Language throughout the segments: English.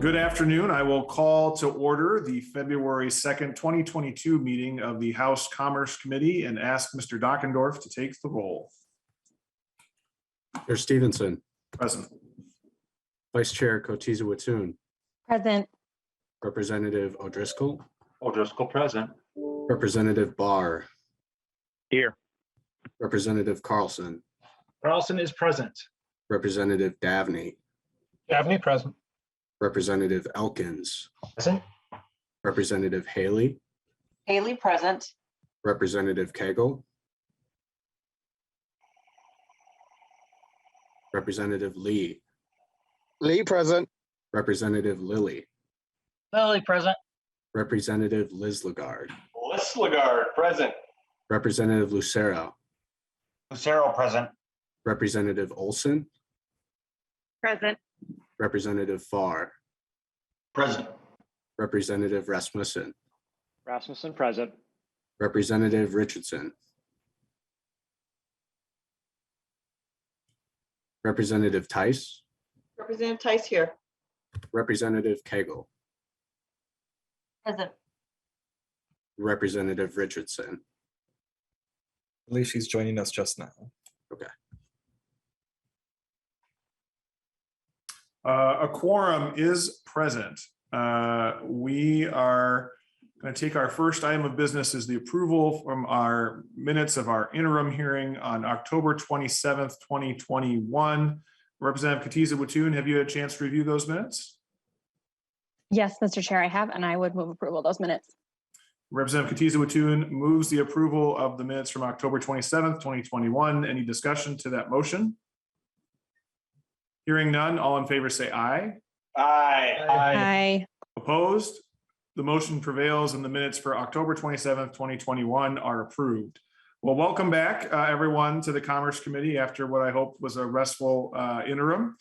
Good afternoon. I will call to order the February 2nd, 2022 meeting of the House Commerce Committee and ask Mr. Dockendorf to take the roll. Chair Stevenson. Present. Vice Chair Kotyza-Witthuhn. Present. Representative O'Driscoll. O'Driscoll present. Representative Barr. Here. Representative Carlson. Carlson is present. Representative Davney. Davney present. Representative Elkins. Present. Representative Haley. Haley present. Representative Cagle. Representative Lee. Lee present. Representative Lilly. Lily present. Representative Liz Lagarde. Liz Lagarde present. Representative Lucero. Lucero present. Representative Olson. Present. Representative Farr. Present. Representative Rasmussen. Rasmussen present. Representative Richardson. Representative Tice. Representative Tice here. Representative Cagle. Present. Representative Richardson. I believe she's joining us just now. Okay. A quorum is present. We are going to take our first item of business is the approval from our minutes of our interim hearing on October 27th, 2021. Representative Kotyza-Witthuhn, have you had a chance to review those minutes? Yes, Mr. Chair, I have, and I would move approval of those minutes. Representative Kotyza-Witthuhn moves the approval of the minutes from October 27th, 2021. Any discussion to that motion? Hearing none, all in favor say aye. Aye. Aye. Opposed? The motion prevails and the minutes for October 27th, 2021 are approved. Well, welcome back, everyone, to the Commerce Committee after what I hope was a restful interim.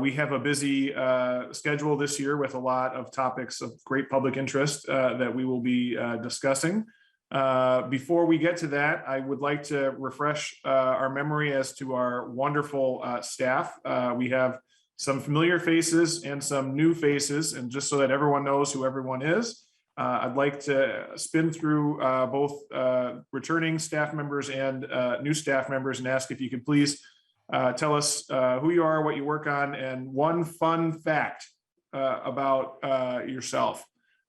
We have a busy schedule this year with a lot of topics of great public interest that we will be discussing. Before we get to that, I would like to refresh our memory as to our wonderful staff. We have some familiar faces and some new faces, and just so that everyone knows who everyone is, I'd like to spin through both returning staff members and new staff members and ask if you could please tell us who you are, what you work on, and one fun fact about yourself.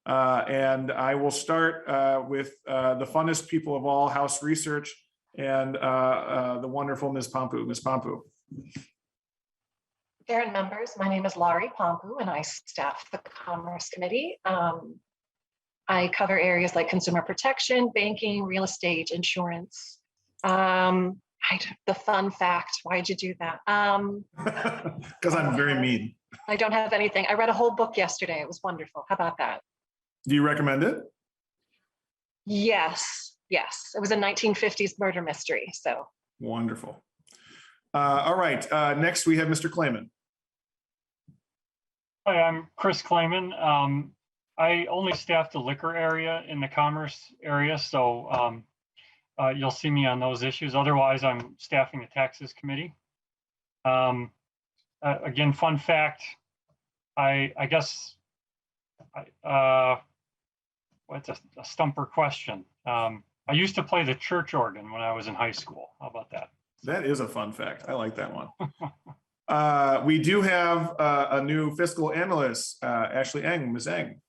And I will start with the funnest people of all, House Research, and the wonderful Ms. Pompu. Ms. Pompu. Chair and members, my name is Laurie Pompu, and I staff the Commerce Committee. I cover areas like consumer protection, banking, real estate, insurance. The fun fact, why'd you do that? Because I'm very mean. I don't have anything. I read a whole book yesterday. It was wonderful. How about that? Do you recommend it? Yes. It was a 1950s murder mystery, so. Wonderful. All right, next we have Mr. Clayman. Hi, I'm Chris Clayman. I only staff the liquor area in the commerce area, so you'll see me on those issues. Otherwise, I'm staffing the taxes committee. Again, fun fact, I guess, what's a stumper question? I used to play the church organ when I was in high school. How about that? That is a fun fact. I like that one. We do have a new fiscal analyst, Ashley Eng. Ms. Eng.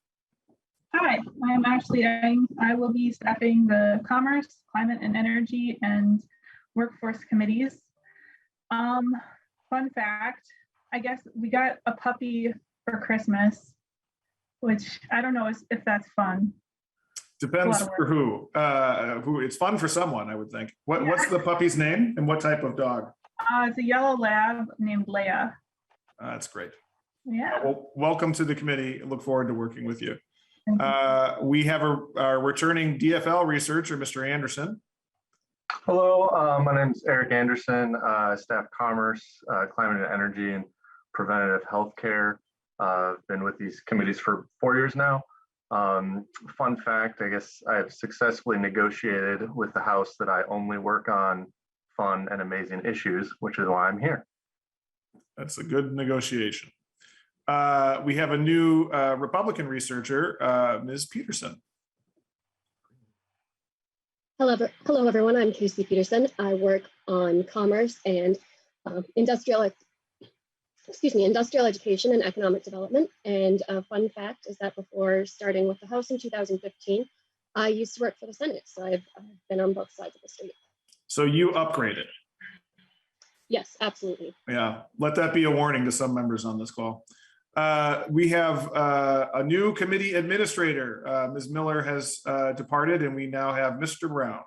Hi, I'm Ashley Eng. I will be staffing the Commerce, Climate and Energy, and Workforce committees. Fun fact, I guess we got a puppy for Christmas, which I don't know if that's fun. Depends for who. It's fun for someone, I would think. What's the puppy's name and what type of dog? It's a yellow lab named Leia. That's great. Yeah. Well, welcome to the committee. I look forward to working with you. We have our returning DFL researcher, Mr. Anderson. Hello, my name is Eric Anderson. I staff Commerce, Climate and Energy, and Preventative Healthcare. I've been with these committees for 4 years now. Fun fact, I guess I have successfully negotiated with the House that I only work on fun and amazing issues, which is why I'm here. That's a good negotiation. We have a new Republican researcher, Ms. Peterson. Hello, everyone. I'm Casey Peterson. I work on commerce and industrial education and economic development. And a fun fact is that before starting with the House in 2015, I used to work for the Senate. So I've been on both sides of the street. So you upgraded. Yes, absolutely. Yeah, let that be a warning to some members on this call. We have a new committee administrator. Ms. Miller has departed, and we now have Mr. Brown.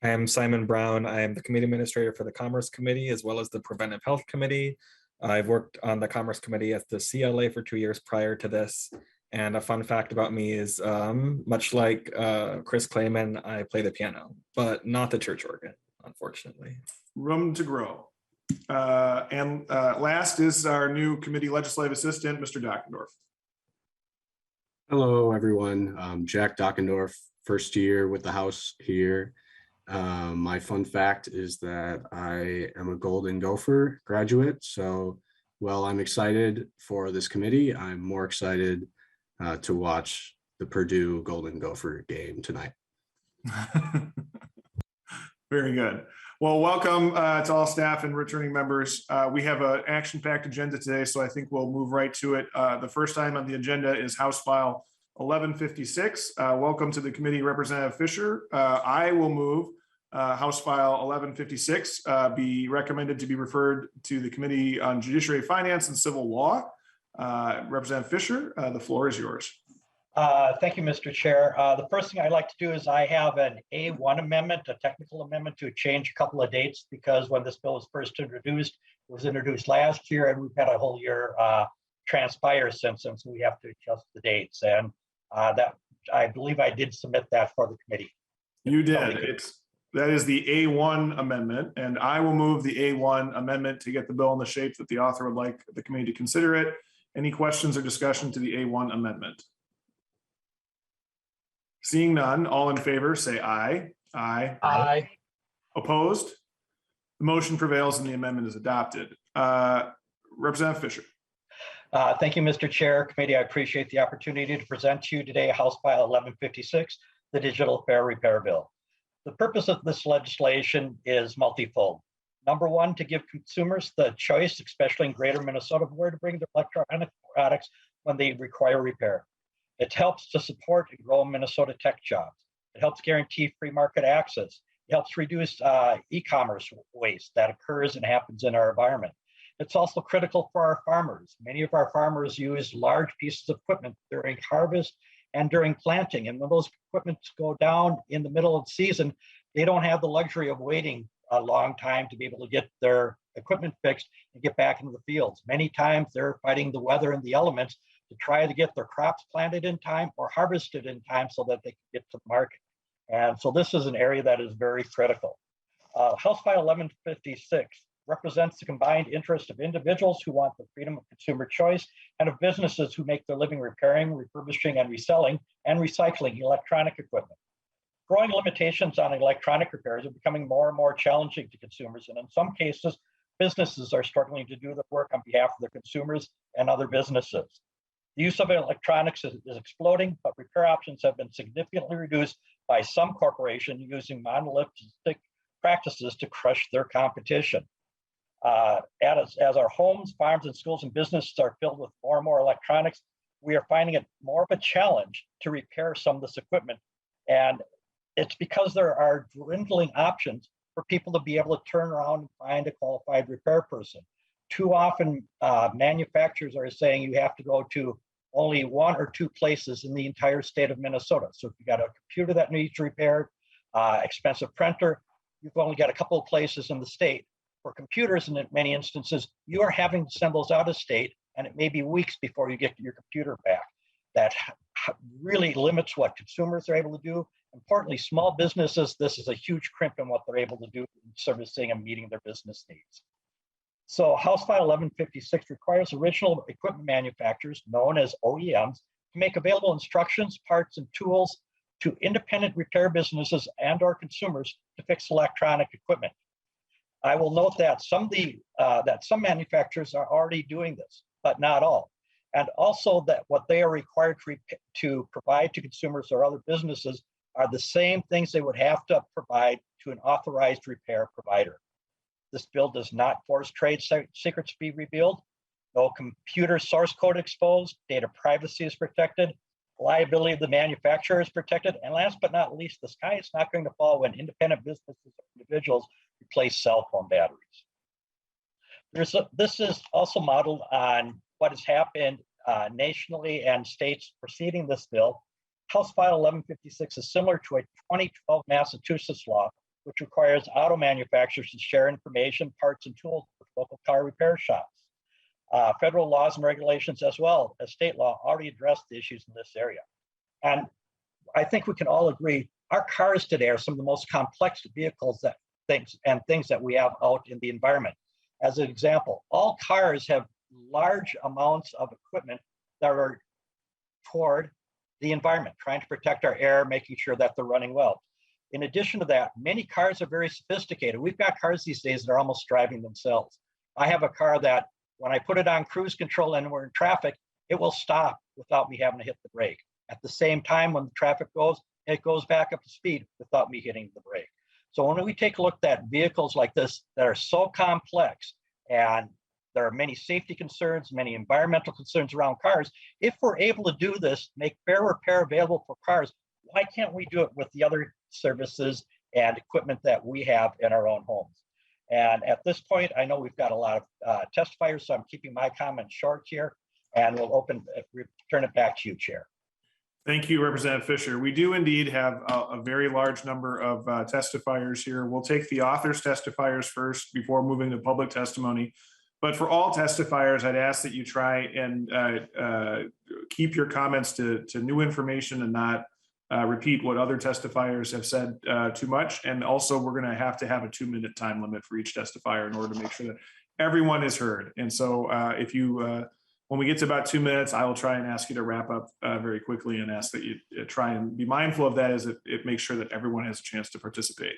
I am Simon Brown. I am the committee administrator for the Commerce Committee as well as the Preventive Health Committee. I've worked on the Commerce Committee as the CLA for 2 years prior to this. And a fun fact about me is much like Chris Clayman, I play the piano, but not the church organ, unfortunately. Room to grow. And last is our new committee legislative assistant, Mr. Dockendorf. Hello, everyone. Jack Dockendorf, first year with the House here. My fun fact is that I am a Golden Gopher graduate. So while I'm excited for this committee, I'm more excited to watch the Purdue Golden Gopher game tonight. Very good. Well, welcome to all staff and returning members. We have an action-packed agenda today, so I think we'll move right to it. The first item on the agenda is House File 1156. Welcome to the committee, Representative Fischer. I will move House File 1156 be recommended to be referred to the Committee on Judiciary, Finance, and Civil Law. Representative Fischer, the floor is yours. Thank you, Mr. Chair. The first thing I'd like to do is I have an A1 amendment, a technical amendment to change a couple of dates because when this bill was first introduced, it was introduced last year and we've had a whole year transpire since then, so we have to adjust the dates. And that I believe I did submit that for the committee. You did. That is the A1 amendment, and I will move the A1 amendment to get the bill in the shape that the author would like the committee to consider it. Any questions or discussion to the A1 amendment? Seeing none, all in favor, say aye. Aye. Aye. Opposed? The motion prevails and the amendment is adopted. Representative Fischer. Thank you, Mr. Chair. Committee, I appreciate the opportunity to present to you today House File 1156, the Digital Fare Repair Bill. The purpose of this legislation is multifold. Number one, to give consumers the choice, especially in greater Minnesota, where to bring their electronic products when they require repair. It helps to support and grow Minnesota tech jobs. It helps guarantee free market access. It helps reduce e-commerce waste that occurs and happens in our environment. It's also critical for our farmers. Many of our farmers use large pieces of equipment during harvest and during planting. And when those equipments go down in the middle of the season, they don't have the luxury of waiting a long time to be able to get their equipment fixed and get back into the fields. Many times they're fighting the weather and the elements to try to get their crops planted in time or harvested in time so that they can get to the market. And so this is an area that is very critical. House File 1156 represents the combined interest of individuals who want the freedom of consumer choice and of businesses who make their living repairing, refurbishing, and reselling and recycling electronic equipment. Growing limitations on electronic repairs are becoming more and more challenging to consumers, and in some cases, businesses are struggling to do the work on behalf of their consumers and other businesses. The use of electronics is exploding, but repair options have been significantly reduced by some corporations using monolithic practices to crush their competition. As our homes, farms, and schools and businesses are filled with more and more electronics, we are finding it more of a challenge to repair some of this equipment. And it's because there are dwindling options for people to be able to turn around and find a qualified repair person. Too often, manufacturers are saying you have to go to only one or two places in the entire state of Minnesota. So if you got a computer that needs repaired, expensive printer, you've only got a couple of places in the state. For computers, in many instances, you are having to send those out of state, and it may be weeks before you get your computer back. That really limits what consumers are able to do. Importantly, small businesses, this is a huge crimp in what they're able to do in servicing and meeting their business needs. So House File 1156 requires original equipment manufacturers, known as OEMs, to make available instructions, parts, and tools to independent repair businesses and or consumers to fix electronic equipment. I will note that some manufacturers are already doing this, but not all. And also that what they are required to provide to consumers or other businesses are the same things they would have to provide to an authorized repair provider. This bill does not force trade secrets to be revealed. No computer source code exposed, data privacy is protected, liability of the manufacturer is protected, and last but not least, the sky is not going to fall when independent businesses or individuals replace cell phone batteries. This is also modeled on what has happened nationally and states preceding this bill. House File 1156 is similar to a 2012 Massachusetts law, which requires auto manufacturers to share information, parts, and tools with local car repair shops. Federal laws and regulations, as well as state law, already address the issues in this area. And I think we can all agree, our cars today are some of the most complex vehicles things that we have out in the environment. As an example, all cars have large amounts of equipment that are toward the environment, trying to protect our air, making sure that they're running well. In addition to that, many cars are very sophisticated. We've got cars these days that are almost driving themselves. I have a car that when I put it on cruise control and we're in traffic, it will stop without me having to hit the brake. At the same time, when the traffic goes, it goes back up to speed without me hitting the brake. So when we take a look at vehicles like this that are so complex, and there are many safety concerns, many environmental concerns around cars, if we're able to do this, make fair repair available for cars, why can't we do it with the other services and equipment that we have in our own homes? And at this point, I know we've got a lot of testifiers, so I'm keeping my comments short here, and we'll turn it back to you, Chair. Thank you, Representative Fischer. We do indeed have a very large number of testifiers here. We'll take the authors' testifiers first before moving to public testimony. But for all testifiers, I'd ask that you try and keep your comments to new information and not repeat what other testifiers have said too much. And also, we're going to have a 2-minute time limit for each testifier in order to make sure that everyone is heard. And so if you when we get to about 2 minutes, I will try and ask you to wrap up very quickly and ask that you try and be mindful of that as it makes sure that everyone has a chance to participate.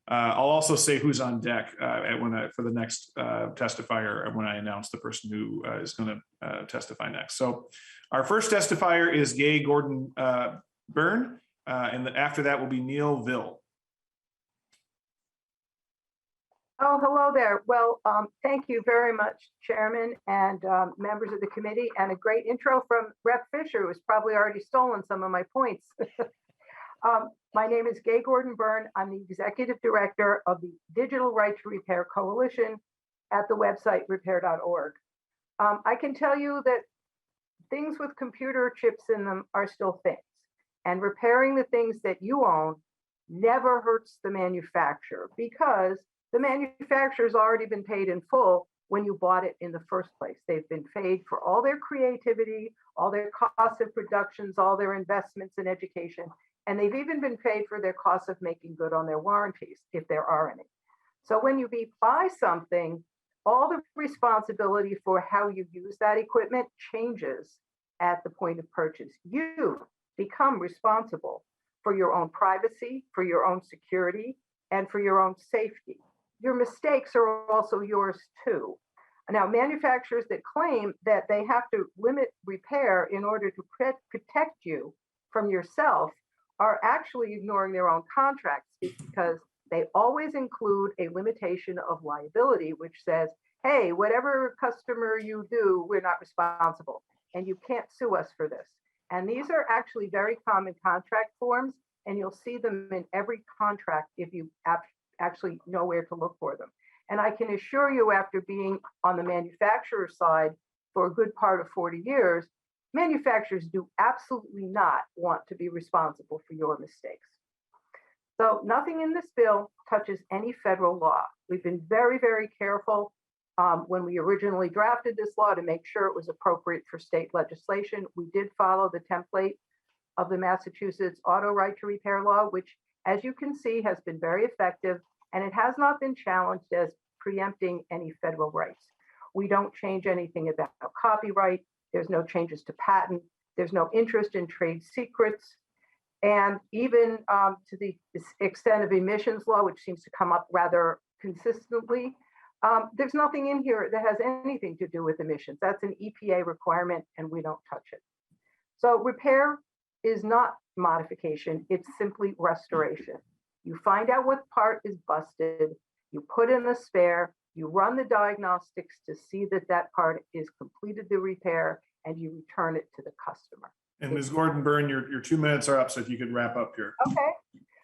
I'll also say who's on deck for the next testifier when I announce the person who is going to testify next. So our first testifier is Gay Gordon Byrne, and after that will be Neil Ville. Oh, hello there. Well, thank you very much, Chairman and members of the committee, and a great intro from Rep. Fischer, who's probably already stolen some of my points. My name is Gay Gordon Byrne. I'm the Executive Director of the Digital Right to Repair Coalition at the website repair.org. I can tell you that things with computer chips in them are still things, and repairing the things that you own never hurts the manufacturer, because the manufacturer's already been paid in full when you bought it in the first place. They've been paid for all their creativity, all their costs of productions, all their investments in education, and they've even been paid for their costs of making good on their warranties, if there are any. So when you buy something, all the responsibility for how you use that equipment changes at the point of purchase. You become responsible for your own privacy, for your own security, and for your own safety. Your mistakes are also yours too. Now, manufacturers that claim that they have to limit repair in order to protect you from yourself are actually ignoring their own contracts, because they always include a limitation of liability, which says, hey, whatever customer you do, we're not responsible, and you can't sue us for this. And these are actually very common contract forms, and you'll see them in every contract if you actually know where to look for them. And I can assure you, after being on the manufacturer side for a good part of 40 years, manufacturers do absolutely not want to be responsible for your mistakes. So nothing in this bill touches any federal law. We've been very, very careful when we originally drafted this law to make sure it was appropriate for state legislation. We did follow the template of the Massachusetts Auto Right to Repair law, which, as you can see, has been very effective, and it has not been challenged as preempting any federal rights. We don't change anything about copyright. There's no changes to patent. There's no interest in trade secrets. And even to the extent of emissions law, which seems to come up rather consistently, There's nothing in here that has anything to do with emissions. That's an EPA requirement and we don't touch it. So repair is not modification, it's simply restoration. You find out what part is busted, you put in a spare, you run the diagnostics to see that that part is completed the repair, and you return it to the customer. And Ms. Gordon-Byrne, your 2 minutes are up, so if you could wrap up here. Okay,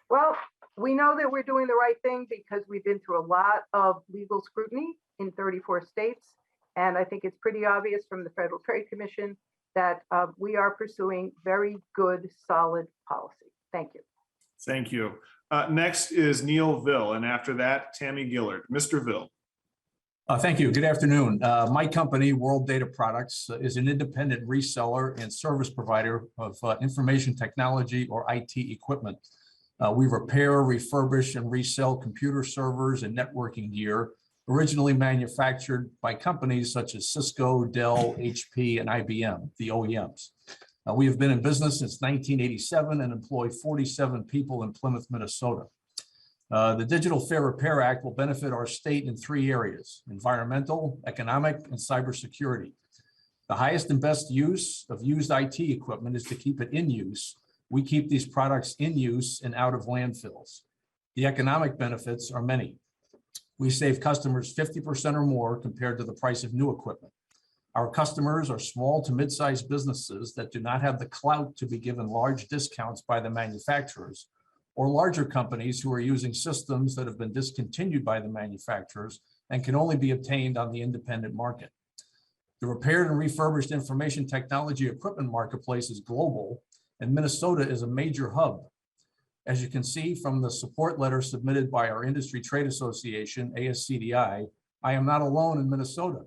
well, we know that we're doing the right thing because we've been through a lot of legal scrutiny in 34 states. And I think it's pretty obvious from the Federal Trade Commission that we are pursuing very good, solid policy. Thank you. Thank you. Next is Neil Vill, and after that, Tammy Gillard. Mr. Vill. Thank you. Good afternoon. My company, World Data Products, is an independent reseller and service provider of information technology or IT equipment. We repair, refurbish, and resell computer servers and networking gear originally manufactured by companies such as Cisco, Dell, HP, and IBM, the OEMs. We have been in business since 1987 and employ 47 people in Plymouth, Minnesota. The Digital Fair Repair Act will benefit our state in 3 areas: environmental, economic, and cybersecurity. The highest and best use of used IT equipment is to keep it in use. We keep these products in use and out of landfills. The economic benefits are many. We save customers 50% or more compared to the price of new equipment. Our customers are small to mid-sized businesses that do not have the clout to be given large discounts by the manufacturers, or larger companies who are using systems that have been discontinued by the manufacturers and can only be obtained on the independent market. The repaired and refurbished information technology equipment marketplace is global, and Minnesota is a major hub. As you can see from the support letter submitted by our industry trade association, ASCDI, I am not alone in Minnesota.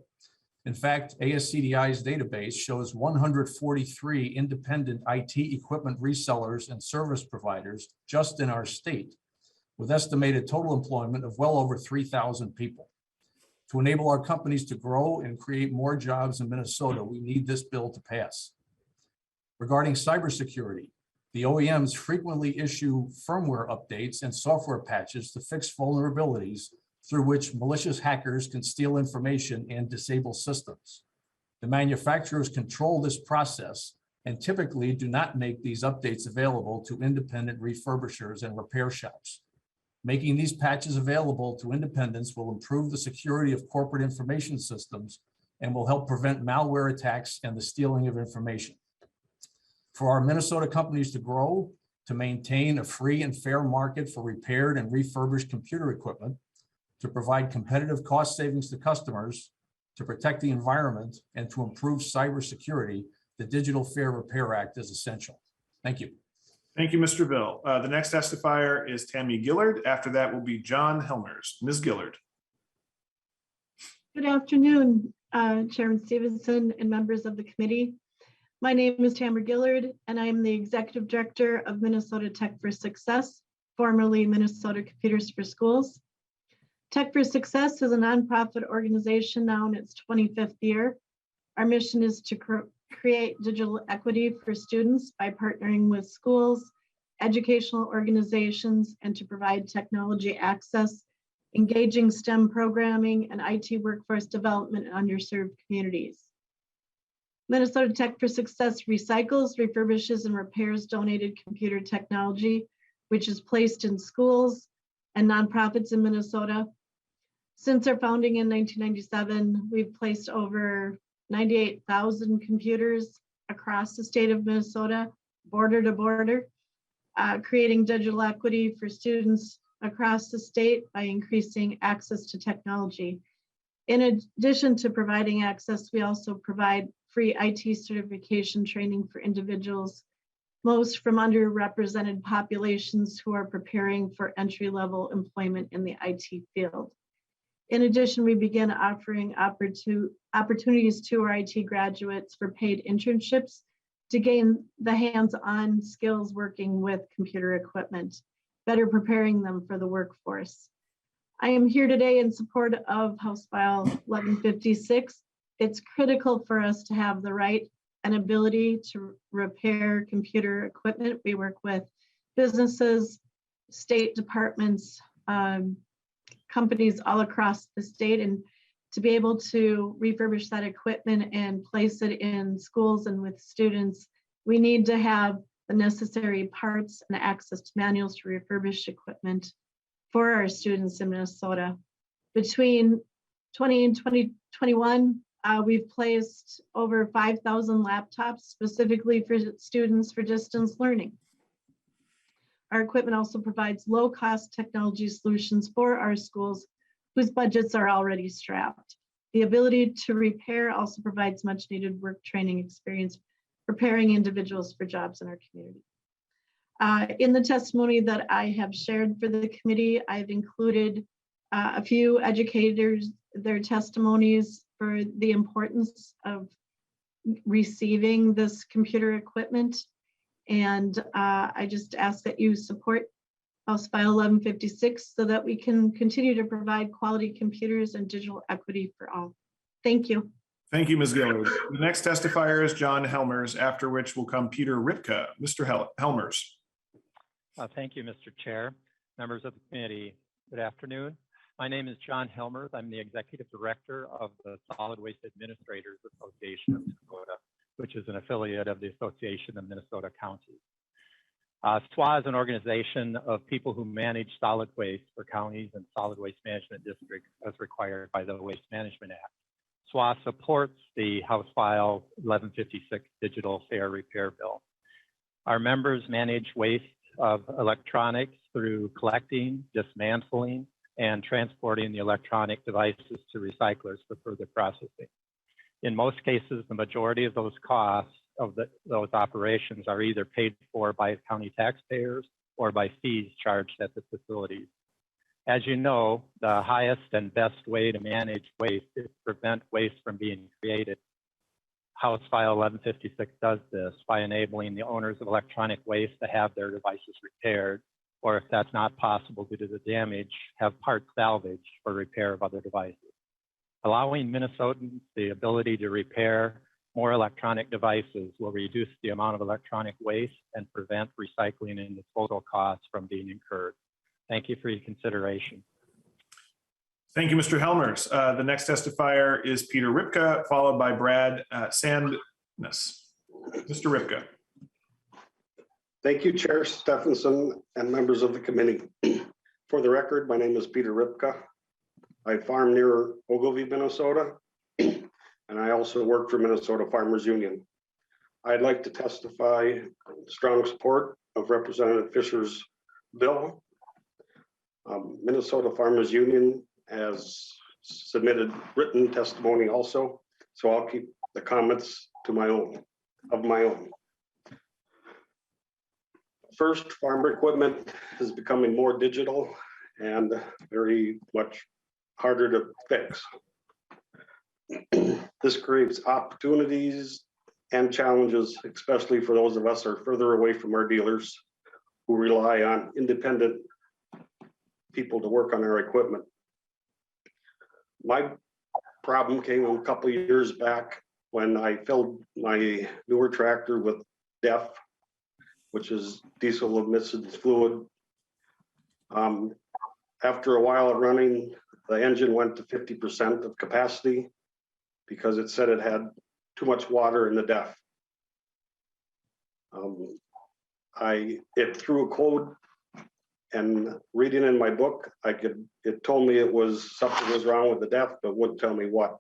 In fact, ASCDI's database shows 143 independent IT equipment resellers and service providers just in our state, with estimated total employment of well over 3,000 people. To enable our companies to grow and create more jobs in Minnesota, we need this bill to pass. Regarding cybersecurity, the OEMs frequently issue firmware updates and software patches to fix vulnerabilities through which malicious hackers can steal information and disable systems. The manufacturers control this process and typically do not make these updates available to independent refurbishers and repair shops. Making these patches available to independents will improve the security of corporate information systems and will help prevent malware attacks and the stealing of information. For our Minnesota companies to grow, to maintain a free and fair market for repaired and refurbished computer equipment, to provide competitive cost savings to customers, to protect the environment, and to improve cybersecurity, the Digital Fair Repair Act is essential. Thank you. Thank you, Mr. Vill. The next testifier is Tammy Gillard. After that will be John Helmers. Ms. Gillard. Good afternoon, Chairman Stevenson and members of the committee. My name is Tamara Gillard, and I am the Executive Director of Minnesota Tech for Success, formerly Minnesota Computers for Schools. Tech for Success is a nonprofit organization now in its 25th year. Our mission is to create digital equity for students by partnering with schools, educational organizations, and to provide technology access, engaging STEM programming and IT workforce development in underserved communities. Minnesota Tech for Success recycles, refurbishes, and repairs donated computer technology, which is placed in schools and nonprofits in Minnesota. Since our founding in 1997, we've placed over 98,000 computers across the state of Minnesota, border to border, creating digital equity for students across the state by increasing access to technology. In addition to providing access, we also provide free IT certification training for individuals, most from underrepresented populations who are preparing for entry-level employment in the IT field. In addition, we begin offering opportunities to our IT graduates for paid internships to gain the hands-on skills working with computer equipment, better preparing them for the workforce. I am here today in support of House File 1156. It's critical for us to have the right and ability to repair computer equipment. We work with businesses, state departments, companies all across the state, and to be able to refurbish that equipment and place it in schools and with students, we need to have the necessary parts and access to manuals to refurbish equipment for our students in Minnesota. Between 20 and 2021, we've placed over 5,000 laptops specifically for students for distance learning. Our equipment also provides low-cost technology solutions for our schools whose budgets are already strapped. The ability to repair also provides much needed work training experience, preparing individuals for jobs in our community. In the testimony that I have shared for the committee, I've included a few educators, their testimonies for the importance of receiving this computer equipment. And I just ask that you support House File 1156 so that we can continue to provide quality computers and digital equity for all. Thank you. Thank you, Ms. Gillard. The next testifier is John Helmers, after which will come Peter Ripka. Mr. Helmers. Thank you, Mr. Chair. Members of the committee, good afternoon. My name is John Helmers. I'm the Executive Director of the Solid Waste Administrators Association of Minnesota, which is an affiliate of the Association of Minnesota Counties. SWA is an organization of people who manage solid waste for counties and solid waste management districts as required by the Waste Management Act. SWA supports the House File 1156 Digital Fair Repair Bill. Our members manage waste of electronics through collecting, dismantling, and transporting the electronic devices to recyclers for further processing. In most cases, the majority of those costs of those operations are either paid for by county taxpayers or by fees charged at the facilities. As you know, the highest and best way to manage waste is to prevent waste from being created. House File 1156 does this by enabling the owners of electronic waste to have their devices repaired, or if that's not possible due to the damage, have parts salvaged for repair of other devices. Allowing Minnesotans the ability to repair more electronic devices will reduce the amount of electronic waste and prevent recycling and disposal costs from being incurred. Thank you for your consideration. Thank you, Mr. Helmers. The next testifier is Peter Ripka, followed by Brad Sandness. Mr. Ripka. Thank you, Chair Stephenson and members of the committee. For the record, my name is Peter Ripka. I farm near Ogilvie, Minnesota, and I also work for Minnesota Farmers Union. I'd like to testify strong support of Representative Fischer's bill. Minnesota Farmers Union has submitted written testimony also, so I'll keep the comments to my own. First, farm equipment is becoming more digital and very much harder to fix. This creates opportunities and challenges, especially for those of us who are further away from our dealers who rely on independent people to work on our equipment. My problem came a couple of years back when I filled my newer tractor with DEF, which is diesel emissions fluid. After a while of running, the engine went to 50% of capacity because it said it had too much water in the DEF. It threw a code, and reading in my book, it told me something was wrong with the DEF, but wouldn't tell me what.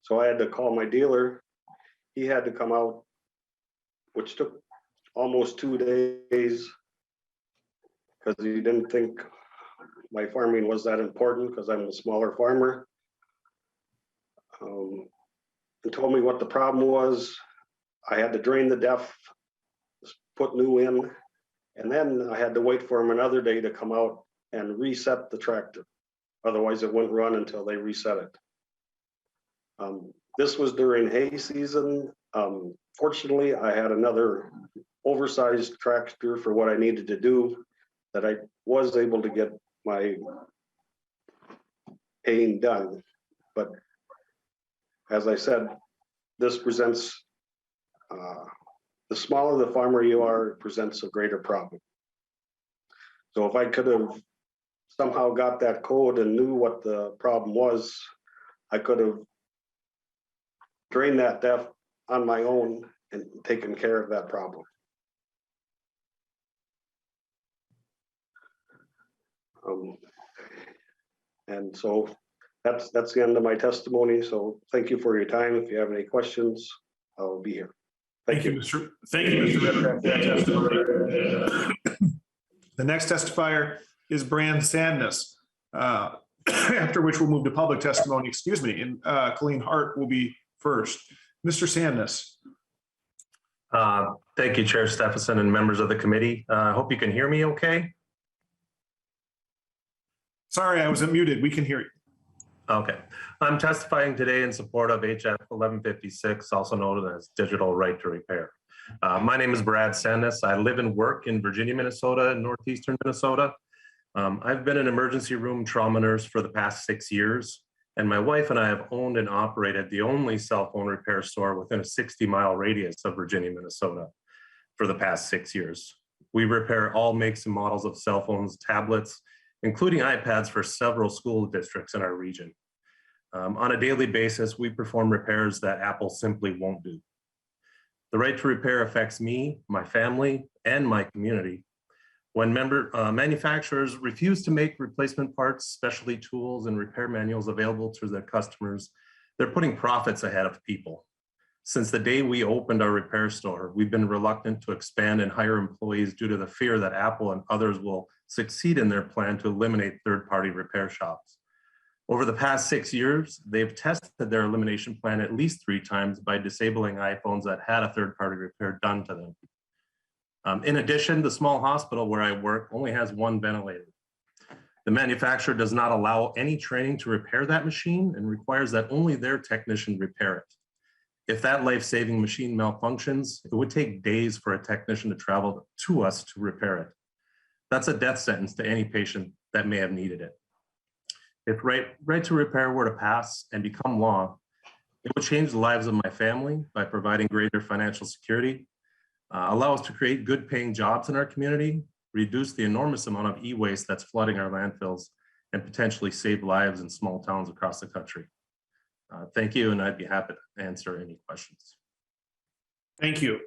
So I had to call my dealer. He had to come out, which took almost 2 days because he didn't think my farming was that important because I'm a smaller farmer. He told me what the problem was. I had to drain the DEF, put new in, and then I had to wait for him another day to come out and reset the tractor. Otherwise it wouldn't run until they reset it. This was during hay season. Fortunately, I had another oversized tractor for what I needed to do that I was able to get my haying done. But as I said, this presents, the smaller the farmer you are, it presents a greater problem. So if I could have somehow got that code and knew what the problem was, I could have drained that debt on my own and taken care of that problem. And so that's the end of my testimony. So thank you for your time. If you have any questions, I'll be here. Thank you, Mr. Redpath, for that testimony. The next testifier is Brand Sandness, after which we'll move to public testimony, excuse me, and Colleen Hart will be first. Mr. Sandness. Thank you, Chair Stephenson and members of the committee. I hope you can hear me okay. Sorry, I was muted. We can hear you. Okay. I'm testifying today in support of HF 1156, also known as Digital Right to Repair. My name is Brad Sandness. I live and work in Virginia, Minnesota, and northeastern Minnesota. I've been an emergency room trauma nurse for the past 6 years, and my wife and I have owned and operated the only cell phone repair store within a 60-mile radius of Virginia, Minnesota for the past 6 years. We repair all makes and models of cell phones, tablets, including iPads for several school districts in our region. On a daily basis, we perform repairs that Apple simply won't do. The right to repair affects me, my family, and my community. When manufacturers refuse to make replacement parts, specialty tools, and repair manuals available to their customers, they're putting profits ahead of people. Since the day we opened our repair store, we've been reluctant to expand and hire employees due to the fear that Apple and others will succeed in their plan to eliminate third-party repair shops. Over the past 6 years, they've tested their elimination plan at least 3 times by disabling iPhones that had a third-party repair done to them. In addition, the small hospital where I work only has 1 ventilator. The manufacturer does not allow any training to repair that machine and requires that only their technician repair it. If that life-saving machine malfunctions, it would take days for a technician to travel to us to repair it. That's a death sentence to any patient that may have needed it. If right to repair were to pass and become law, it would change the lives of my family by providing greater financial security, allow us to create good paying jobs in our community, reduce the enormous amount of e-waste that's flooding our landfills, and potentially save lives in small towns across the country. Thank you, and I'd be happy to answer any questions. Thank you.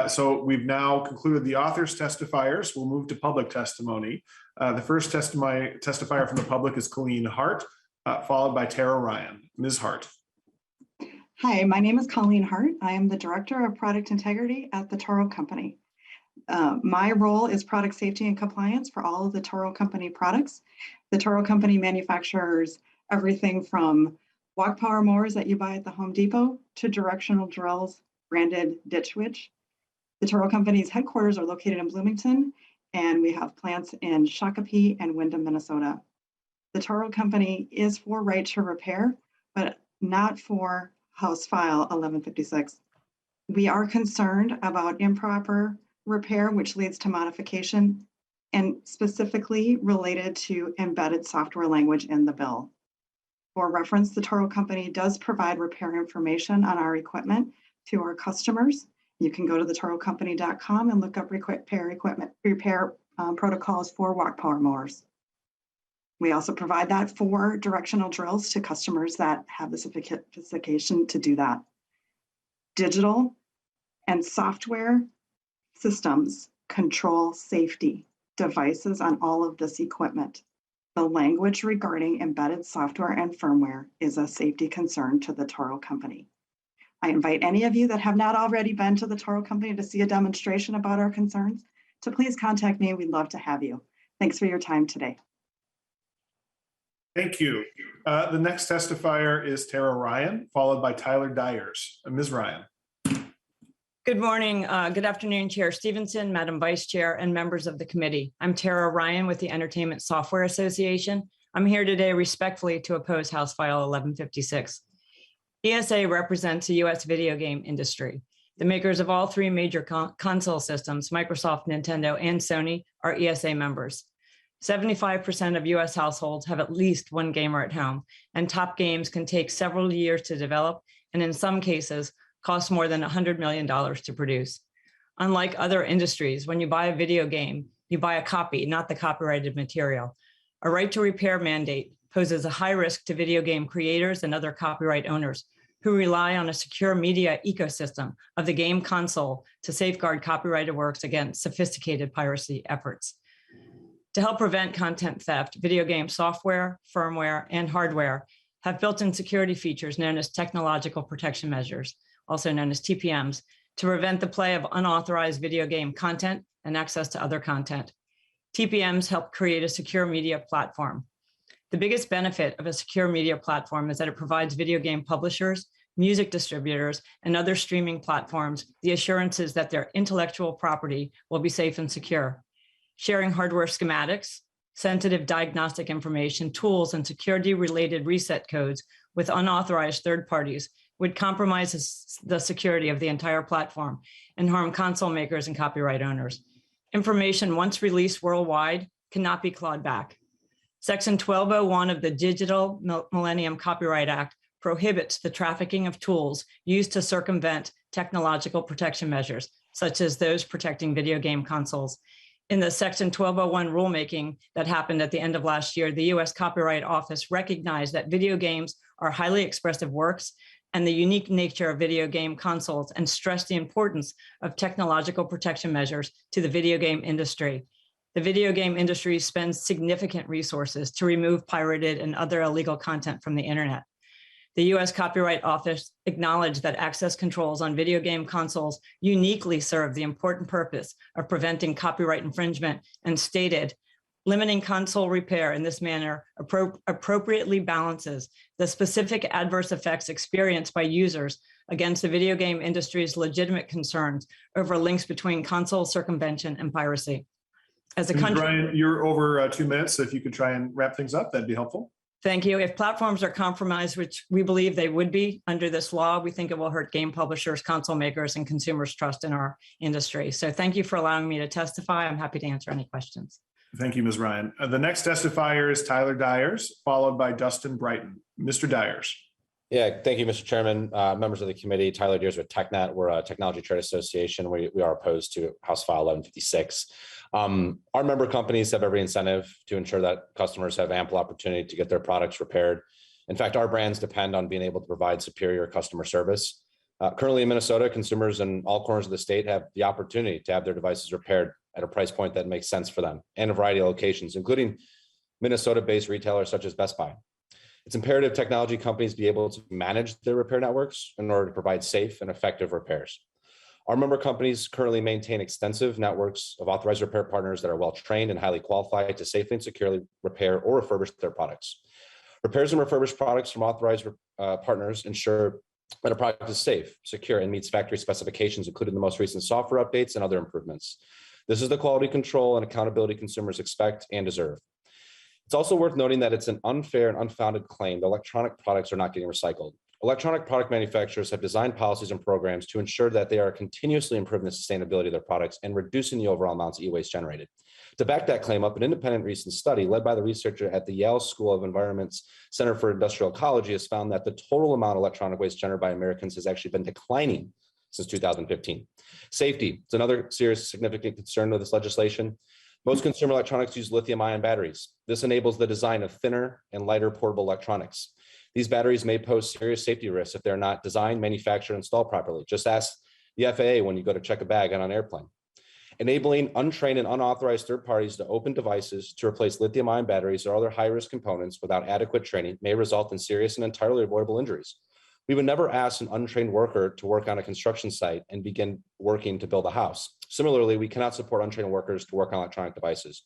So we've now concluded the author's testifiers. We'll move to public testimony. The first testifier from the public is Colleen Hart, followed by Tara Ryan. Ms. Hart. Hi, my name is Colleen Hart. I am the Director of Product Integrity at the Toro Company. My role is product safety and compliance for all of the Toro Company products. The Toro Company manufactures everything from walk power mowers that you buy at the Home Depot to directional drills branded Ditch Witch. The Toro Company's headquarters are located in Bloomington, and we have plants in Shakopee and Windham, Minnesota. The Toro Company is for right to repair, but not for House File 1156. We are concerned about improper repair, which leads to modification, and specifically related to embedded software language in the bill. For reference, the Toro Company does provide repair information on our equipment to our customers. You can go to thetorocompany.com and look up repair protocols for walk power mowers. We also provide that for directional drills to customers that have the sophistication to do that. Digital and software systems control safety devices on all of this equipment. The language regarding embedded software and firmware is a safety concern to the Toro Company. I invite any of you that have not already been to the Toro Company to see a demonstration about our concerns to please contact me. We'd love to have you. Thanks for your time today. Thank you. The next testifier is Tara Ryan, followed by Tyler Dyers. Ms. Ryan. Good morning. Good afternoon, Chair Stevenson, Madam Vice Chair, and members of the committee. I'm Tara Ryan with the Entertainment Software Association. I'm here today respectfully to oppose House File 1156. ESA represents the U.S. video game industry. The makers of all 3 major console systems, Microsoft, Nintendo, and Sony, are ESA members. 75% of U.S. households have at least 1 gamer at home, and top games can take several years to develop, and in some cases, cost more than $100 million to produce. Unlike other industries, when you buy a video game, you buy a copy, not the copyrighted material. A right to repair mandate poses a high risk to video game creators and other copyright owners who rely on a secure media ecosystem of the game console to safeguard copyrighted works against sophisticated piracy efforts. To help prevent content theft, video game software, firmware, and hardware have built-in security features known as technological protection measures, also known as TPMs, to prevent the play of unauthorized video game content and access to other content. TPMs help create a secure media platform. The biggest benefit of a secure media platform is that it provides video game publishers, music distributors, and other streaming platforms the assurances that their intellectual property will be safe and secure. Sharing hardware schematics, sensitive diagnostic information, tools, and security-related reset codes with unauthorized third parties would compromise the security of the entire platform and harm console makers and copyright owners. Information once released worldwide cannot be clawed back. Section 1201 of the Digital Millennium Copyright Act prohibits the trafficking of tools used to circumvent technological protection measures, such as those protecting video game consoles. In the Section 1201 rulemaking that happened at the end of last year, the US Copyright Office recognized that video games are highly expressive works and the unique nature of video game consoles, and stressed the importance of technological protection measures to the video game industry. The video game industry spends significant resources to remove pirated and other illegal content from the internet. The US Copyright Office acknowledged that access controls on video game consoles uniquely serve the important purpose of preventing copyright infringement, and stated, limiting console repair in this manner appropriately balances the specific adverse effects experienced by users against the video game industry's legitimate concerns over links between console circumvention and piracy. As a country, Brian, you're over 2 minutes, so if you could try and wrap things up, that'd be helpful. thank you. If platforms are compromised, which we believe they would be under this law, we think it will hurt game publishers, console makers, and consumers' trust in our industry. So thank you for allowing me to testify. I'm happy to answer any questions. Thank you, Ms. Ryan. The next testifier is Tyler Dyers, followed by Dustin Brighton. Mr. Dyers. Yeah, thank you, Mr. Chairman, members of the committee. Tyler Dyers with TechNet. We're a technology trade association. We are opposed to House File 1156. Our member companies have every incentive to ensure that customers have ample opportunity to get their products repaired. In fact, our brands depend on being able to provide superior customer service. Currently in Minnesota, consumers in all corners of the state have the opportunity to have their devices repaired at a price point that makes sense for them, and a variety of locations, including Minnesota-based retailers such as Best Buy. It's imperative technology companies be able to manage their repair networks in order to provide safe and effective repairs. Our member companies currently maintain extensive networks of authorized repair partners that are well-trained and highly qualified to safely and securely repair or refurbish their products. Repairs and refurbished products from authorized partners ensure that a product is safe, secure, and meets factory specifications, including the most recent software updates and other improvements. This is the quality control and accountability consumers expect and deserve. It's also worth noting that it's an unfair and unfounded claim that electronic products are not getting recycled. Electronic product manufacturers have designed policies and programs to ensure that they are continuously improving the sustainability of their products and reducing the overall amounts of e-waste generated. To back that claim up, an independent recent study led by the researcher at the Yale School of Environment's Center for Industrial Ecology has found that the total amount of electronic waste generated by Americans has actually been declining since 2015. Safety is another serious, significant concern with this legislation. Most consumer electronics use lithium-ion batteries. This enables the design of thinner and lighter portable electronics. These batteries may pose serious safety risks if they're not designed, manufactured, and installed properly. Just ask the FAA when you go to check a bag on an airplane. Enabling untrained and unauthorized third parties to open devices to replace lithium-ion batteries or other high-risk components without adequate training may result in serious and entirely avoidable injuries. We would never ask an untrained worker to work on a construction site and begin working to build a house. Similarly, we cannot support untrained workers to work on electronic devices.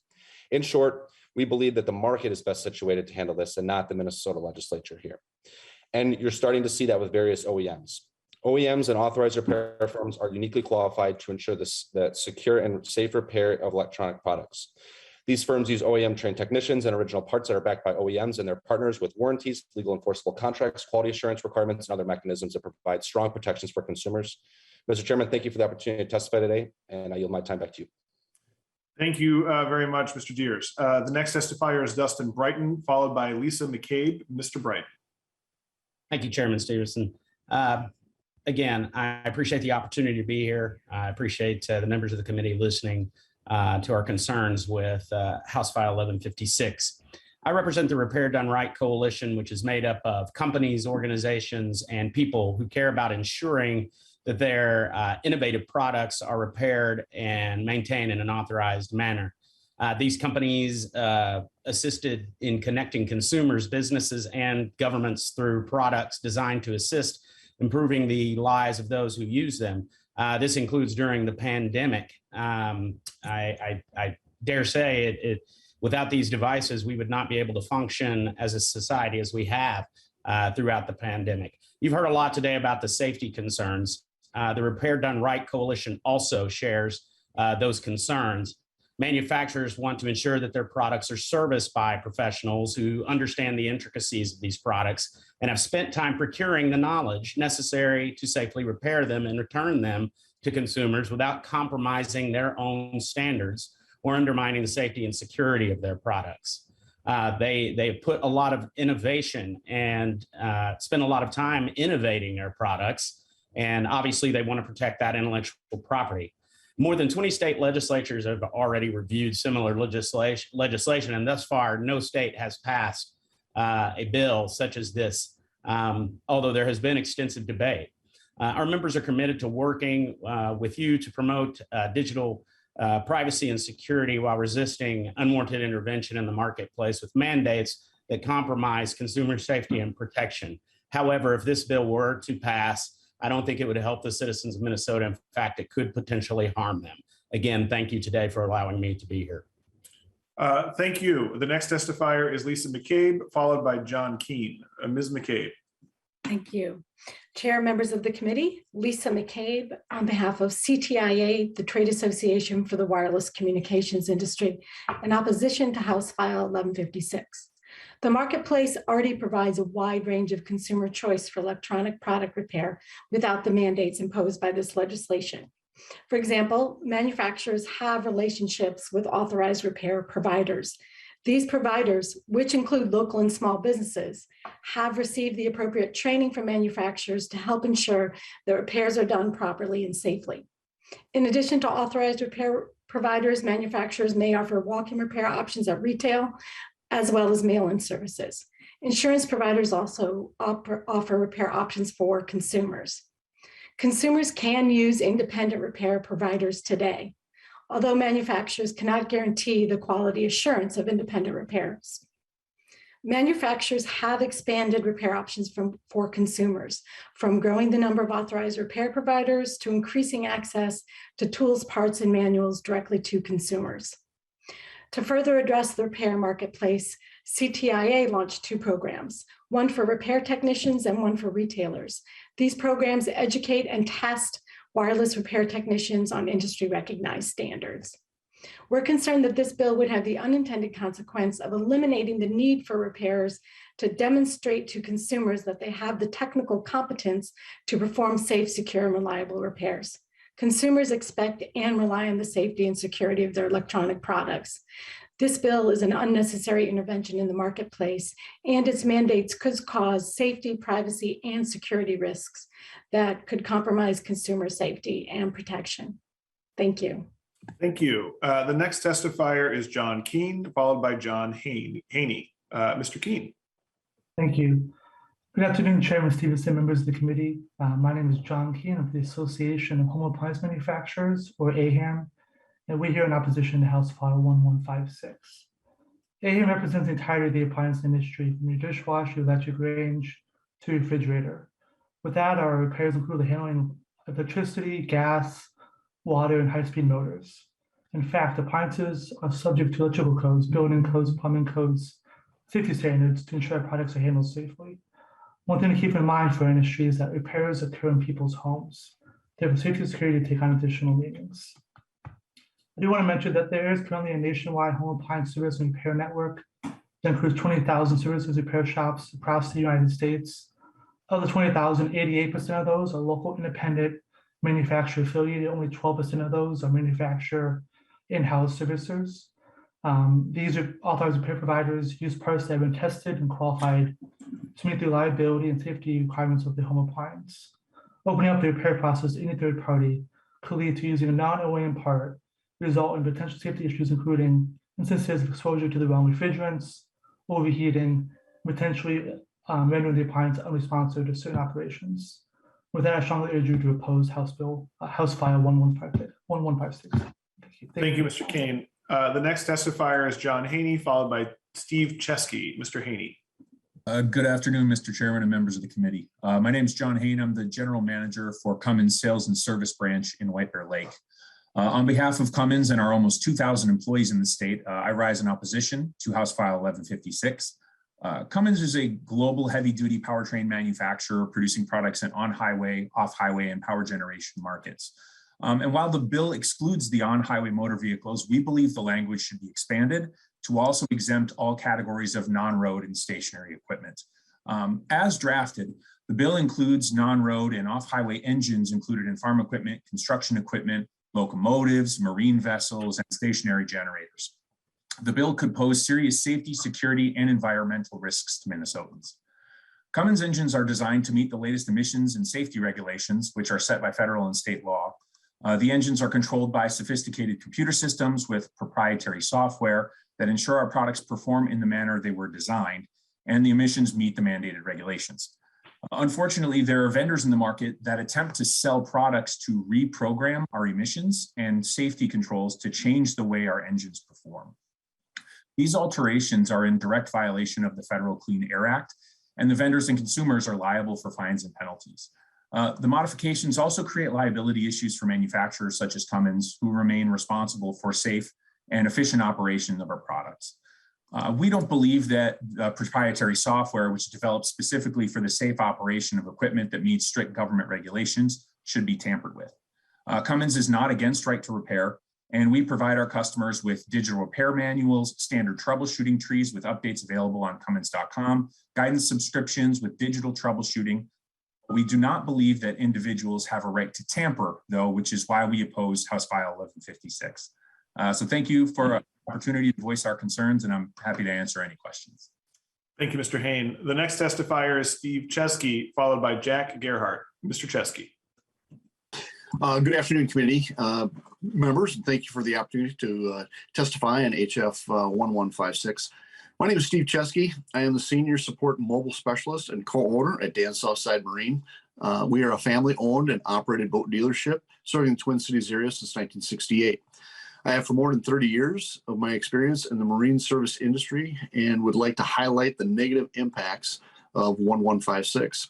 In short, we believe that the market is best situated to handle this and not the Minnesota legislature here. And you're starting to see that with various OEMs. OEMs and authorized repair firms are uniquely qualified to ensure the secure and safe repair of electronic products. These firms use OEM trained technicians and original parts that are backed by OEMs and their partners with warranties, legal enforceable contracts, quality assurance requirements, and other mechanisms that provide strong protections for consumers. Mr. Chairman, thank you for the opportunity to testify today, and I yield my time back to you. Thank you very much, Mr. Dyers. The next testifier is Dustin Brighton, followed by Lisa McCabe. Mr. Brighton. Thank you, Chairman Stevenson. Again, I appreciate the opportunity to be here. I appreciate the members of the committee listening to our concerns with House File 1156. I represent the Repair Done Right Coalition, which is made up of companies, organizations, and people who care about ensuring that their innovative products are repaired and maintained in an authorized manner. These companies assisted in connecting consumers, businesses, and governments through products designed to assist improving the lives of those who use them. This includes during the pandemic. I dare say without these devices, we would not be able to function as a society as we have throughout the pandemic. You've heard a lot today about the safety concerns. The Repair Done Right Coalition also shares those concerns. Manufacturers want to ensure that their products are serviced by professionals who understand the intricacies of these products and have spent time procuring the knowledge necessary to safely repair them and return them to consumers without compromising their own standards or undermining the safety and security of their products. They put a lot of innovation and spend a lot of time innovating their products, and obviously they want to protect that intellectual property. More than 20 state legislatures have already reviewed similar legislation, and thus far, no state has passed a bill such as this, although there has been extensive debate. Our members are committed to working with you to promote digital privacy and security while resisting unwanted intervention in the marketplace with mandates that compromise consumer safety and protection. However, if this bill were to pass, I don't think it would help the citizens of Minnesota. In fact, it could potentially harm them. Again, thank you today for allowing me to be here. Thank you. The next testifier is Lisa McCabe, followed by John Keene. Ms. McCabe. Thank you. Chair, members of the committee, Lisa McCabe, on behalf of CTIA, the Trade Association for the Wireless Communications Industry, in opposition to House File 1156. The marketplace already provides a wide range of consumer choice for electronic product repair without the mandates imposed by this legislation. For example, manufacturers have relationships with authorized repair providers. These providers, which include local and small businesses, have received the appropriate training from manufacturers to help ensure that repairs are done properly and safely. In addition to authorized repair providers, manufacturers may offer walk-in repair options at retail, as well as mail-in services. Insurance providers also offer repair options for consumers. Consumers can use independent repair providers today, although manufacturers cannot guarantee the quality assurance of independent repairs. Manufacturers have expanded repair options for consumers, from growing the number of authorized repair providers to increasing access to tools, parts, and manuals directly to consumers. To further address the repair marketplace, CTIA launched 2 programs, one for repair technicians and one for retailers. These programs educate and test wireless repair technicians on industry recognized standards. We're concerned that this bill would have the unintended consequence of eliminating the need for repairers to demonstrate to consumers that they have the technical competence to perform safe, secure, and reliable repairs. Consumers expect and rely on the safety and security of their electronic products. This bill is an unnecessary intervention in the marketplace, and its mandates could cause safety, privacy, and security risks that could compromise consumer safety and protection. Thank you. Thank you. The next testifier is John Keene, followed by John Haney. Mr. Keene. Thank you. Good afternoon, Chairman Stevenson, members of the committee. My name is John Keene of the Association of Home Appliance Manufacturers, or AHAM, and we're here in opposition to House File 1156. AHAM represents the entirety of the appliance industry, from your dishwasher, electric range, to refrigerator. With that, our repairs include the handling of electricity, gas, water, and high-speed motors. In fact, appliances are subject to electrical codes, building codes, plumbing codes, safety standards to ensure products are handled safely. One thing to keep in mind for our industry is that repairs occur in people's homes. Therefore, safety and security take on additional meanings. I do want to mention that there is currently a nationwide home appliance service and repair network that includes 20,000 services repair shops across the United States. Of the 20,000, 88% of those are local independent manufacturer affiliated. Only 12% of those are manufacturer in-house servicers. These are authorized repair providers use parts that have been tested and qualified to meet the reliability and safety requirements of the home appliance. Opening up the repair process to any third party could lead to using a non-OEM part, result in potential safety issues, including instances of exposure to the wrong refrigerants, overheating, potentially rendering the appliance unresponsive to certain operations. With that, I strongly urge you to oppose House File 1156. Thank you, Mr. Kane. The next testifier is John Haney, followed by Steve Chesky. Mr. Haney. Good afternoon, Mr. Chairman and members of the committee. My name is John Hayne. I'm the General Manager for Cummins Sales and Service Branch in White Bear Lake. On behalf of Cummins and our almost 2,000 employees in the state, I rise in opposition to House File 1156. Cummins is a global heavy-duty powertrain manufacturer producing products in on-highway, off-highway, and power generation markets. And while the bill excludes the on-highway motor vehicles, we believe the language should be expanded to also exempt all categories of non-road and stationary equipment. As drafted, the bill includes non-road and off-highway engines included in farm equipment, construction equipment, locomotives, marine vessels, and stationary generators. The bill could pose serious safety, security, and environmental risks to Minnesotans. Cummins engines are designed to meet the latest emissions and safety regulations, which are set by federal and state law. The engines are controlled by sophisticated computer systems with proprietary software that ensure our products perform in the manner they were designed, and the emissions meet the mandated regulations. Unfortunately, there are vendors in the market that attempt to sell products to reprogram our emissions and safety controls to change the way our engines perform. These alterations are in direct violation of the Federal Clean Air Act, and the vendors and consumers are liable for fines and penalties. The modifications also create liability issues for manufacturers such as Cummins, who remain responsible for safe and efficient operation of our products. We don't believe that proprietary software, which is developed specifically for the safe operation of equipment that meets strict government regulations, should be tampered with. Cummins is not against right to repair, and we provide our customers with digital repair manuals, standard troubleshooting trees with updates available on Cummins.com, guidance subscriptions with digital troubleshooting. We do not believe that individuals have a right to tamper, though, which is why we oppose House File 1156. So thank you for an opportunity to voice our concerns, and I'm happy to answer any questions. Thank you, Mr. Hayne. The next testifier is Steve Chesky, followed by Jack Gerhardt. Mr. Chesky. Good afternoon, committee members, and thank you for the opportunity to testify on HF 1156. My name is Steve Chesky. I am the Senior Support Mobile Specialist and co-owner at Dan Southside Marine. We are a family-owned and operated boat dealership serving the Twin Cities area since 1968. I have for more than 30 years of my experience in the marine service industry and would like to highlight the negative impacts of 1156.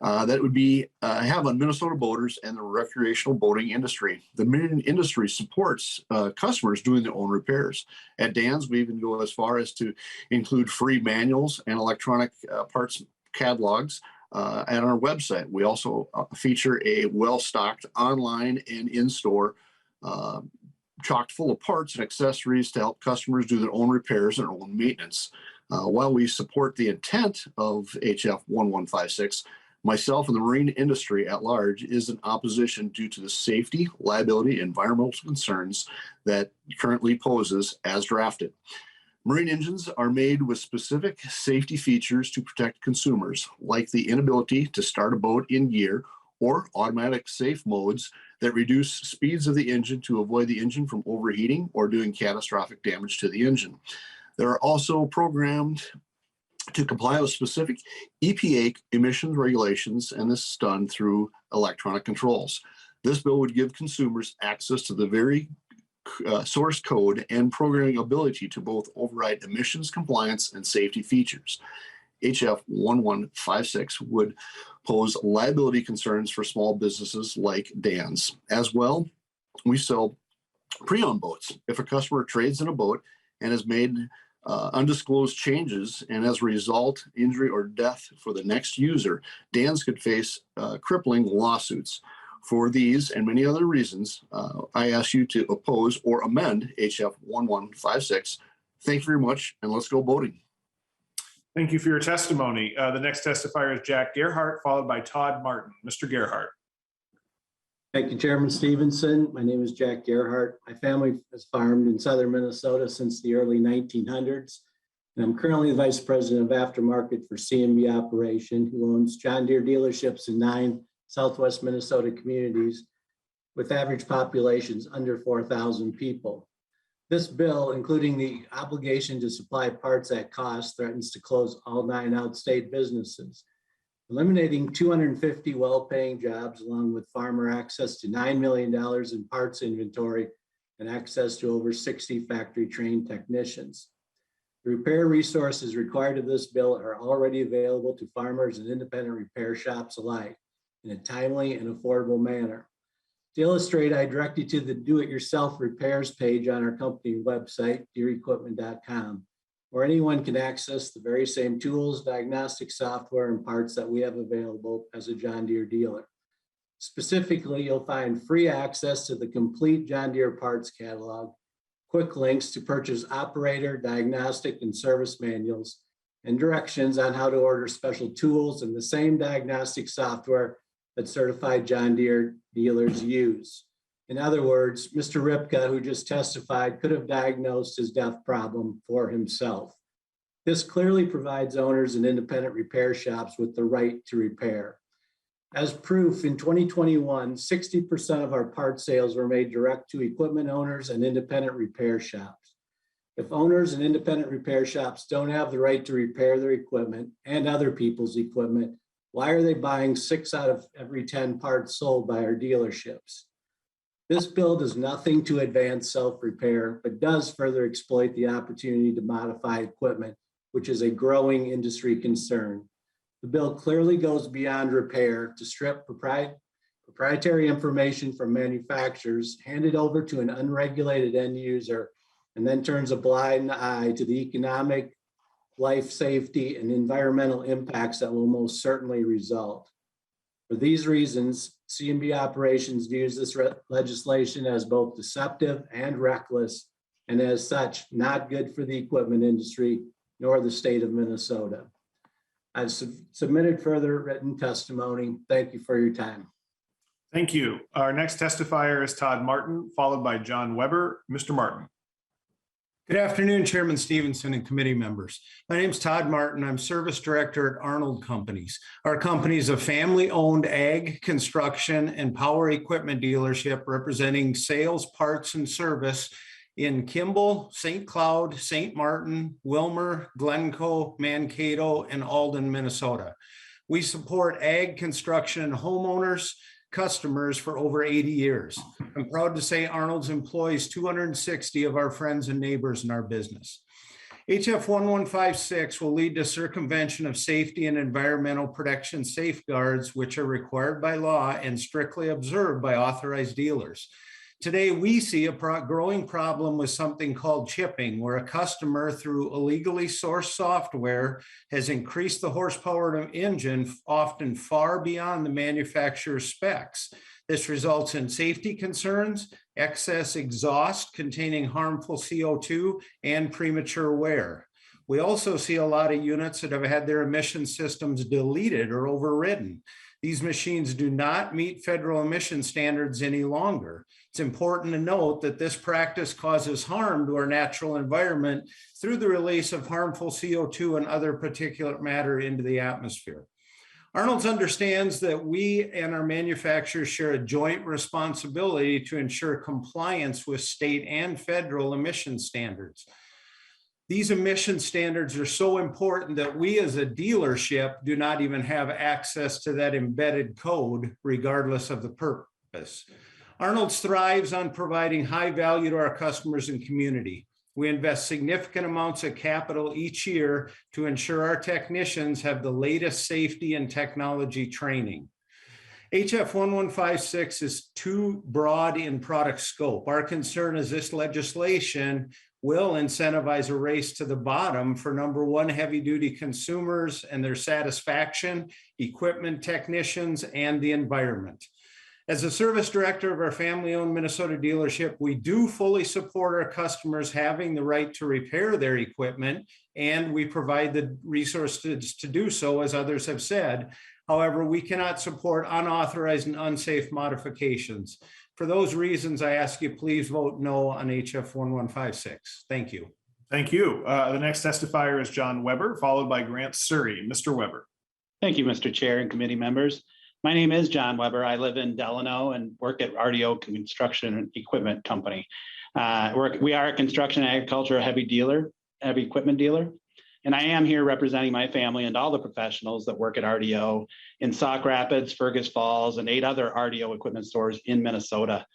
That would be have on Minnesota boaters and the recreational boating industry. The marine industry supports customers doing their own repairs. At Dan's, we even go as far as to include free manuals and electronic parts catalogs at our website. We also feature a well-stocked online and in-store chocked full of parts and accessories to help customers do their own repairs and their own maintenance. While we support the intent of HF 1156, myself and the marine industry at large is in opposition due to the safety, liability, and environmental concerns that currently poses as drafted. Marine engines are made with specific safety features to protect consumers, like the inability to start a boat in gear or automatic safe modes that reduce speeds of the engine to avoid the engine from overheating or doing catastrophic damage to the engine. They're also programmed to comply with specific EPA emissions regulations, and this is done through electronic controls. This bill would give consumers access to the very source code and programming ability to both override emissions compliance and safety features. HF 1156 would pose liability concerns for small businesses like Dan's. As well, we sell pre-owned boats. If a customer trades in a boat and has made undisclosed changes, and as a result, injury or death for the next user, Dan's could face crippling lawsuits. For these and many other reasons, I ask you to oppose or amend HF 1156. Thank you very much, and let's go boating. Thank you for your testimony. The next testifier is Jack Gerhardt, followed by Todd Martin. Mr. Gerhardt. Thank you, Chairman Stevenson. My name is Jack Gerhardt. My family has farmed in southern Minnesota since the early 1900s, and I'm currently the Vice President of Aftermarket for CMB Operation, who owns John Deere dealerships in 9 Southwest Minnesota communities with average populations under 4,000 people. This bill, including the obligation to supply parts at cost, threatens to close all 9 outstate businesses, eliminating 250 well-paying jobs, along with farmer access to $9 million in parts inventory and access to over 60 factory-trained technicians. The repair resources required of this bill are already available to farmers and independent repair shops alike in a timely and affordable manner. To illustrate, I direct you to the do-it-yourself repairs page on our company website, deerequipment.com, where anyone can access the very same tools, diagnostic software, and parts that we have available as a John Deere dealer. Specifically, you'll find free access to the complete John Deere parts catalog, quick links to purchase operator, diagnostic, and service manuals, and directions on how to order special tools and the same diagnostic software that certified John Deere dealers use. In other words, Mr. Ripka, who just testified, could have diagnosed his DEF problem for himself. This clearly provides owners and independent repair shops with the right to repair. As proof, in 2021, 60% of our parts sales were made direct to equipment owners and independent repair shops. If owners and independent repair shops don't have the right to repair their equipment and other people's equipment, why are they buying 6 out of every 10 parts sold by our dealerships? This bill does nothing to advance self-repair, but does further exploit the opportunity to modify equipment, which is a growing industry concern. The bill clearly goes beyond repair to strip proprietary information from manufacturers, hand it over to an unregulated end user, and then turns a blind eye to the economic, life safety, and environmental impacts that will most certainly result. For these reasons, C&B Operations views this legislation as both deceptive and reckless, and as such, not good for the equipment industry nor the state of Minnesota. I've submitted further written testimony. Thank you for your time. Thank you. Our next testifier is Todd Martin, followed by John Weber. Mr. Martin. Good afternoon, Chairman Stevenson and committee members. My name is Todd Martin. I'm Service Director at Arnold Companies. Our company is a family-owned ag, construction, and power equipment dealership representing sales, parts, and service in Kimball, St. Cloud, St. Martin, Wilmer, Glencoe, Mankato, and Alden, Minnesota. We support ag, construction, and homeowners, customers for over 80 years. I'm proud to say Arnold's employs 260 of our friends and neighbors in our business. HF 1156 will lead to circumvention of safety and environmental protection safeguards, which are required by law and strictly observed by authorized dealers. Today, we see a growing problem with something called chipping, where a customer, through illegally sourced software, has increased the horsepower of an engine often far beyond the manufacturer's specs. This results in safety concerns, excess exhaust containing harmful CO2, and premature wear. We also see a lot of units that have had their emission systems deleted or overridden. These machines do not meet federal emission standards any longer. It's important to note that this practice causes harm to our natural environment through the release of harmful CO2 and other particulate matter into the atmosphere. Arnold's understands that we and our manufacturers share a joint responsibility to ensure compliance with state and federal emission standards. These emission standards are so important that we as a dealership do not even have access to that embedded code, regardless of the purpose. Arnold's thrives on providing high value to our customers and community. We invest significant amounts of capital each year to ensure our technicians have the latest safety and technology training. HF 1156 is too broad in product scope. Our concern is this legislation will incentivize a race to the bottom for number one heavy-duty consumers and their satisfaction, equipment technicians, and the environment. As a service director of our family-owned Minnesota dealership, we do fully support our customers having the right to repair their equipment, and we provide the resources to do so, as others have said. However, we cannot support unauthorized and unsafe modifications. For those reasons, I ask you please vote no on HF 1156. Thank you. Thank you. The next testifier is John Weber, followed by Grant Surrey. Mr. Weber. Thank you, Mr. Chair and committee members. My name is John Weber. I live in Delano and work at RDO Construction and Equipment Company. We are a construction and agriculture heavy equipment dealer. And I am here representing my family and all the professionals that work at RDO in Sauk Rapids, Fergus Falls, and 8 other RDO equipment stores in Minnesota.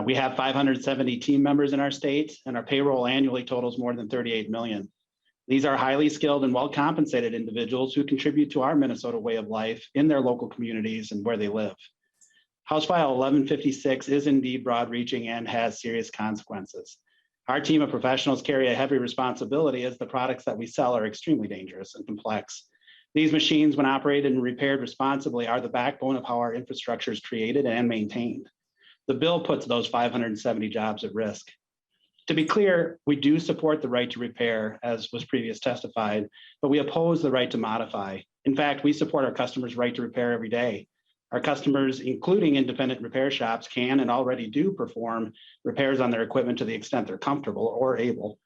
We have 570 team members in our state, and our payroll annually totals more than 38 million. These are highly skilled and well-compensated individuals who contribute to our Minnesota way of life in their local communities and where they live. House File 1156 is indeed broad-reaching and has serious consequences. Our team of professionals carry a heavy responsibility as the products that we sell are extremely dangerous and complex. These machines, when operated and repaired responsibly, are the backbone of how our infrastructure is created and maintained. The bill puts those 570 jobs at risk. To be clear, we do support the right to repair, as was previously testified, but we oppose the right to modify. In fact, we support our customers' right to repair every day. Our customers, including independent repair shops, can and already do perform repairs on their equipment to the extent they're comfortable or able.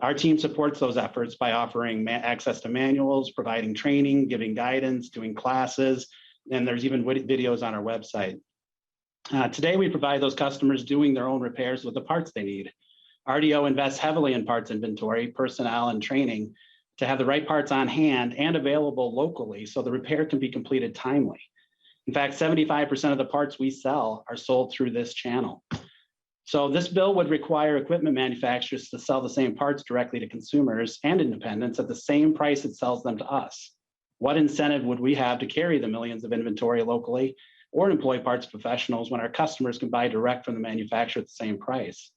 Our team supports those efforts by offering access to manuals, providing training, giving guidance, doing classes, and there's even videos on our website. Today, we provide those customers doing their own repairs with the parts they need. RDO invests heavily in parts inventory, personnel, and training to have the right parts on hand and available locally so the repair can be completed timely. In fact, 75% of the parts we sell are sold through this channel. So this bill would require equipment manufacturers to sell the same parts directly to consumers and independents at the same price it sells them to us. What incentive would we have to carry the millions of inventory locally or employ parts professionals when our customers can buy direct from the manufacturer at the same price?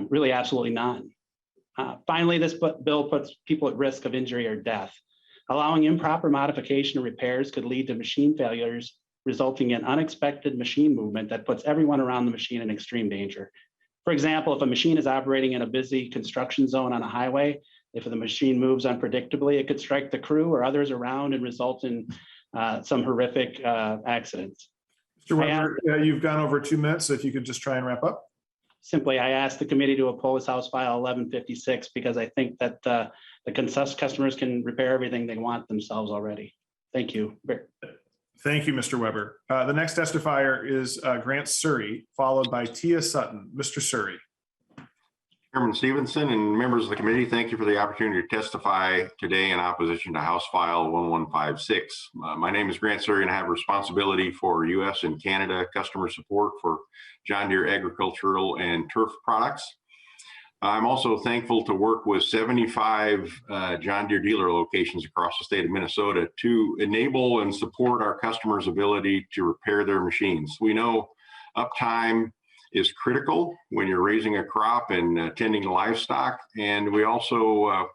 Really, absolutely none. Finally, this bill puts people at risk of injury or death. Allowing improper modification or repairs could lead to machine failures, resulting in unexpected machine movement that puts everyone around the machine in extreme danger. For example, if a machine is operating in a busy construction zone on a highway, if the machine moves unpredictably, it could strike the crew or others around and result in some horrific accidents. Mr. Weber, you've gone over 2 minutes, so if you could just try and wrap up. Simply, I asked the committee to oppose House File 1156 because I think that the customers can repair everything they want themselves already. Thank you. Thank you, Mr. Weber. The next testifier is Grant Surrey, followed by Tia Sutton. Mr. Surrey. Chairman Stevenson and members of the committee, thank you for the opportunity to testify today in opposition to House File 1156. My name is Grant Surrey and I have responsibility for U.S. and Canada customer support for John Deere agricultural and turf products. I'm also thankful to work with 75 John Deere dealer locations across the state of Minnesota to enable and support our customers' ability to repair their machines. We know uptime is critical when you're raising a crop and tending livestock. And we also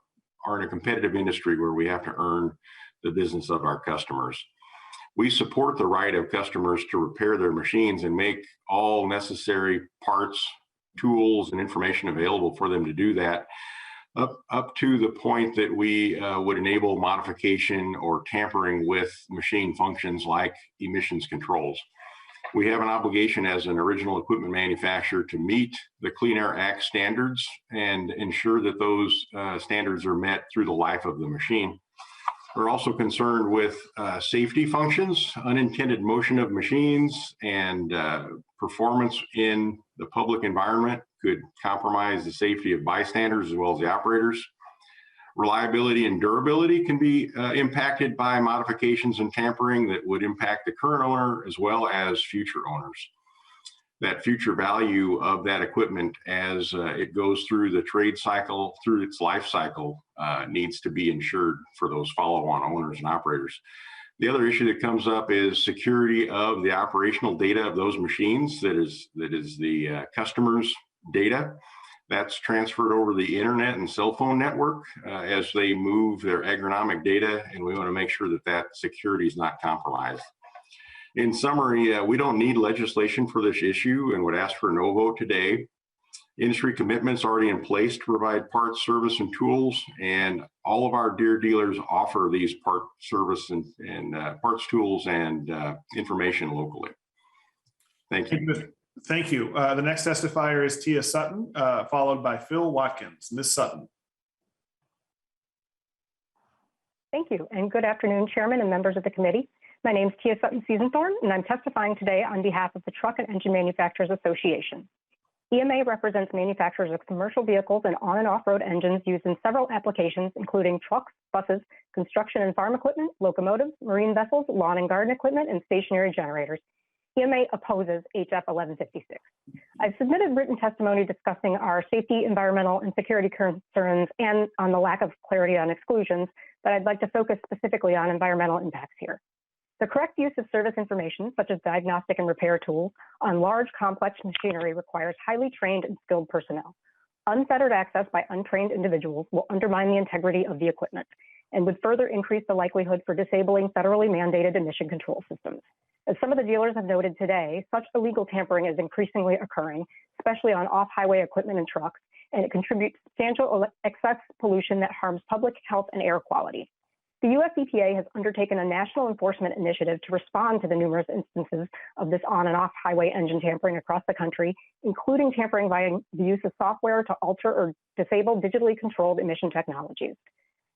are in a competitive industry where we have to earn the business of our customers. We support the right of customers to repair their machines and make all necessary parts, tools, and information available for them to do that up to the point that we would enable modification or tampering with machine functions like emissions controls. We have an obligation as an original equipment manufacturer to meet the Clean Air Act standards and ensure that those standards are met through the life of the machine. We're also concerned with safety functions, unintended motion of machines, and performance in the public environment could compromise the safety of bystanders as well as the operators. Reliability and durability can be impacted by modifications and tampering that would impact the current owner as well as future owners. That future value of that equipment as it goes through the trade cycle, through its life cycle, needs to be insured for those follow-on owners and operators. The other issue that comes up is security of the operational data of those machines. That is the customer's data. That's transferred over the internet and cell phone network as they move their agronomic data, and we want to make sure that that security is not compromised. In summary, we don't need legislation for this issue and would ask for a no vote today. Industry commitments already in place to provide parts, service, and tools, and all of our Deere dealers offer these part, service, and parts, tools, and information locally. Thank you. Thank you. The next testifier is Tia Sutton, followed by Phil Watkins. Ms. Sutton. Thank you, and good afternoon, Chairman and members of the committee. My name is Tia Sutton Seasonthorne, and I'm testifying today on behalf of the Truck and Engine Manufacturers Association. EMA represents manufacturers of commercial vehicles and on and off-road engines used in several applications, including trucks, buses, construction and farm equipment, locomotives, marine vessels, lawn and garden equipment, and stationary generators. EMA opposes HF 1156. I've submitted written testimony discussing our safety, environmental, and security concerns and on the lack of clarity on exclusions, but I'd like to focus specifically on environmental impacts here. The correct use of service information, such as diagnostic and repair tools, on large, complex machinery requires highly trained and skilled personnel. Unfettered access by untrained individuals will undermine the integrity of the equipment and would further increase the likelihood for disabling federally mandated emission control systems. As some of the dealers have noted today, such illegal tampering is increasingly occurring, especially on off-highway equipment and trucks, and it contributes substantial excess pollution that harms public health and air quality. The US EPA has undertaken a national enforcement initiative to respond to the numerous instances of this on and off highway engine tampering across the country, including tampering via the use of software to alter or disable digitally controlled emission technologies.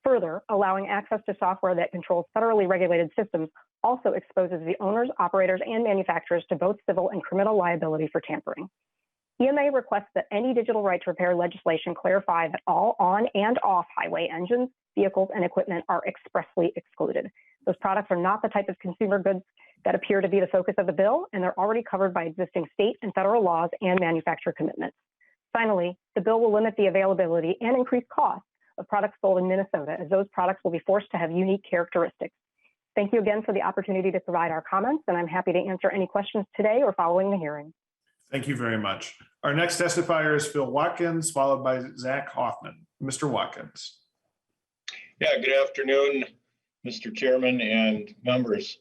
Further, allowing access to software that controls federally regulated systems also exposes the owners, operators, and manufacturers to both civil and criminal liability for tampering. EMA requests that any digital right to repair legislation clarify that all on and off highway engines, vehicles, and equipment are expressly excluded. Those products are not the type of consumer goods that appear to be the focus of the bill, and they're already covered by existing state and federal laws and manufacturer commitments. Finally, the bill will limit the availability and increase costs of products sold in Minnesota, as those products will be forced to have unique characteristics. Thank you again for the opportunity to provide our comments, and I'm happy to answer any questions today or following the hearing. Thank you very much. Our next testifier is Phil Watkins, followed by Zach Hoffman. Mr. Watkins. Yeah, good afternoon, Mr. Chairman and members.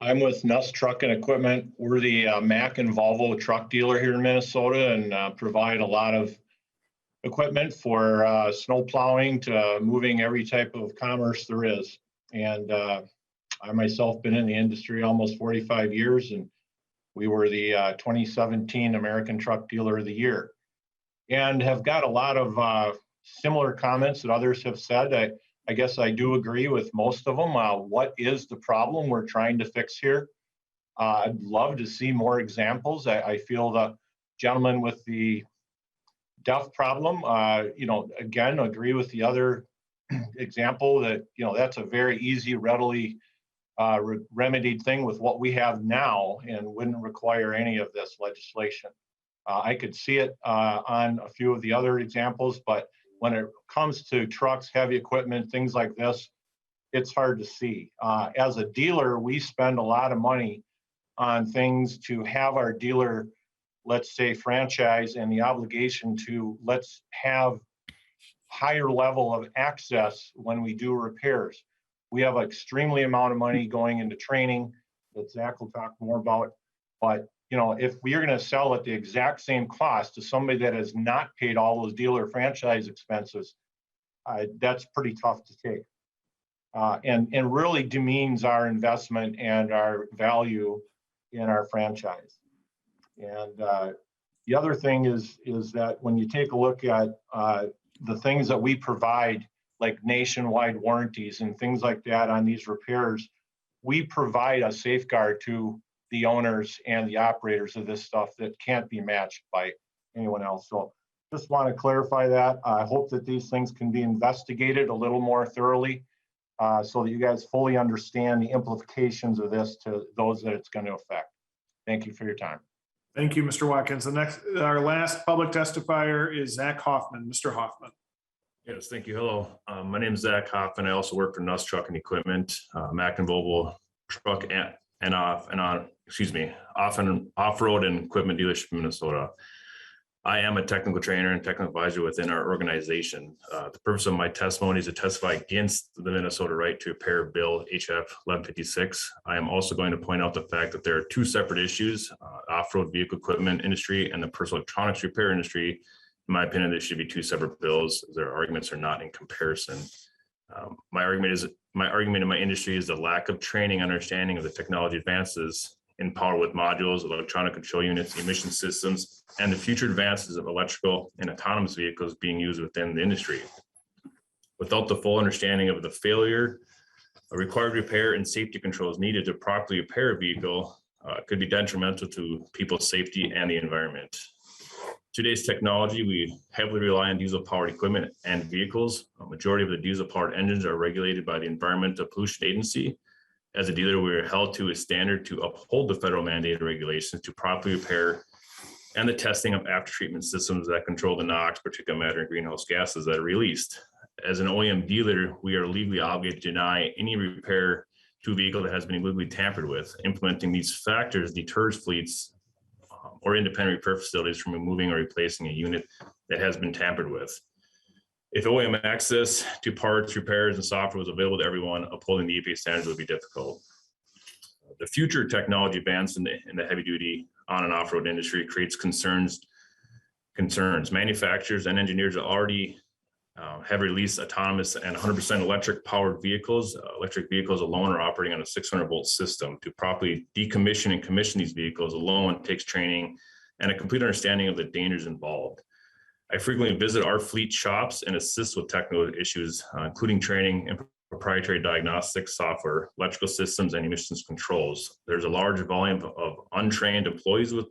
I'm with Nuss Truck and Equipment. We're the Mack and Volvo truck dealer here in Minnesota and provide a lot of equipment for snow plowing to moving every type of commerce there is. And I myself been in the industry almost 45 years, and we were the 2017 American Truck Dealer of the Year, and have got a lot of similar comments that others have said. I guess I do agree with most of them. What is the problem we're trying to fix here? I'd love to see more examples. I feel the gentleman with the deaf problem, again, agree with the other example that, that's a very easy, readily remedied thing with what we have now and wouldn't require any of this legislation. I could see it on a few of the other examples, but when it comes to trucks, heavy equipment, things like this, it's hard to see. As a dealer, we spend a lot of money on things to have our dealer, let's say, franchise and the obligation to let's have higher level of access when we do repairs. We have an extremely amount of money going into training that Zach will talk more about. But if we're going to sell at the exact same cost to somebody that has not paid all those dealer franchise expenses, that's pretty tough to take. And really demeans our investment and our value in our franchise. And the other thing is that when you take a look at the things that we provide, like nationwide warranties and things like that on these repairs, we provide a safeguard to the owners and the operators of this stuff that can't be matched by anyone else. So just want to clarify that. I hope that these things can be investigated a little more thoroughly so that you guys fully understand the implications of this to those that it's going to affect. Thank you for your time. Thank you, Mr. Watkins. Our last public testifier is Zach Hoffman. Mr. Hoffman. Yes, thank you. Hello, my name is Zach Hoffman. I also work for Nuss Truck and Equipment, Mack and Volvo truck off and off-road and equipment dealership in Minnesota. I am a technical trainer and technical advisor within our organization. The purpose of my testimony is to testify against the Minnesota right to repair bill HF 1156. I am also going to point out the fact that there are two separate issues, off-road vehicle equipment industry and the personal electronics repair industry. In my opinion, there should be two separate bills. Their arguments are not in comparison. My argument in my industry is the lack of training, understanding of the technology advances in power with modules, electronic control units, emission systems, and the future advances of electrical and autonomous vehicles being used within the industry. Without the full understanding of the failure, a required repair and safety controls needed to properly repair a vehicle could be detrimental to people's safety and the environment. Today's technology, we heavily rely on diesel-powered equipment and vehicles. A majority of the diesel-powered engines are regulated by the Environmental Pollution Agency. As a dealer, we are held to a standard to uphold the federal mandated regulations to properly repair and the testing of after-treatment systems that control the NOx, particulate matter, and greenhouse gases that are released. As an OEM dealer, we are legally obligated to deny any repair to a vehicle that has been illegally tampered with. Implementing these factors deters fleets or independent repair facilities from removing or replacing a unit that has been tampered with. If OEM access to parts, repairs, and software was available to everyone, upholding the EPA standards would be difficult. The future technology advance in the heavy-duty on and off-road industry creates concerns. Manufacturers and engineers already have released autonomous and 100% electric-powered vehicles. Electric vehicles alone are operating on a 600-volt system. To properly decommission and commission these vehicles alone takes training and a complete understanding of the dangers involved. I frequently visit our fleet shops and assist with technical issues, including training and proprietary diagnostic software, electrical systems, and emissions controls. There's a large volume of untrained employees with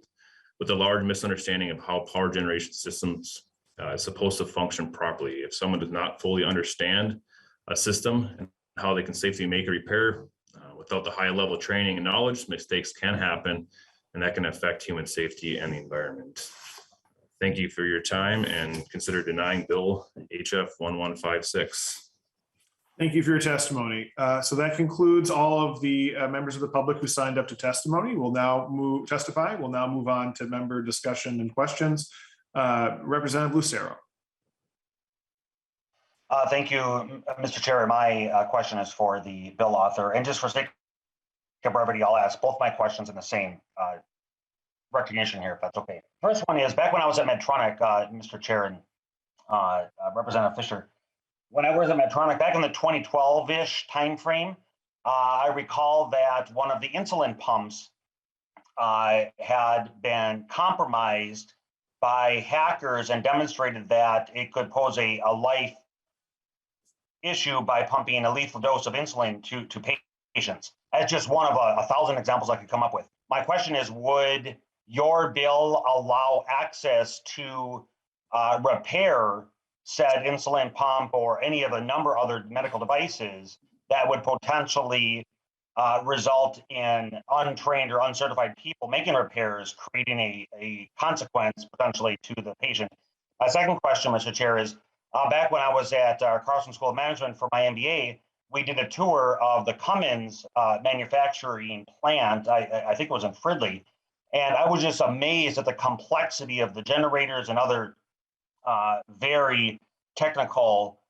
a large misunderstanding of how power generation systems is supposed to function properly. If someone does not fully understand a system and how they can safely make a repair without the high level of training and knowledge, mistakes can happen, and that can affect human safety and the environment. Thank you for your time, and consider denying Bill HF 1156. Thank you for your testimony. So that concludes all of the members of the public who signed up to testimony. We'll now testify. We'll now move on to member discussion and questions. Representative Lucero. Thank you, Mr. Chair. My question is for the bill author. And just for sake of brevity, I'll ask both my questions in the same recognition here, if that's okay. First one is, back when I was at Medtronic, Mr. Chair and Representative Fischer, when I was at Medtronic back in the 2012-ish timeframe, I recall that one of the insulin pumps had been compromised by hackers and demonstrated that it could pose a life issue by pumping a lethal dose of insulin to patients. That's just one of 1,000 examples I could come up with. My question is, would your bill allow access to repair said insulin pump or any of a number of other medical devices that would potentially result in untrained or uncertified people making repairs, creating a consequence potentially to the patient? My second question, Mr. Chair, is back when I was at Carlson School of Management for my MBA, we did a tour of the Cummins manufacturing plant. I think it was in Fridley. And I was just amazed at the complexity of the generators and other very technical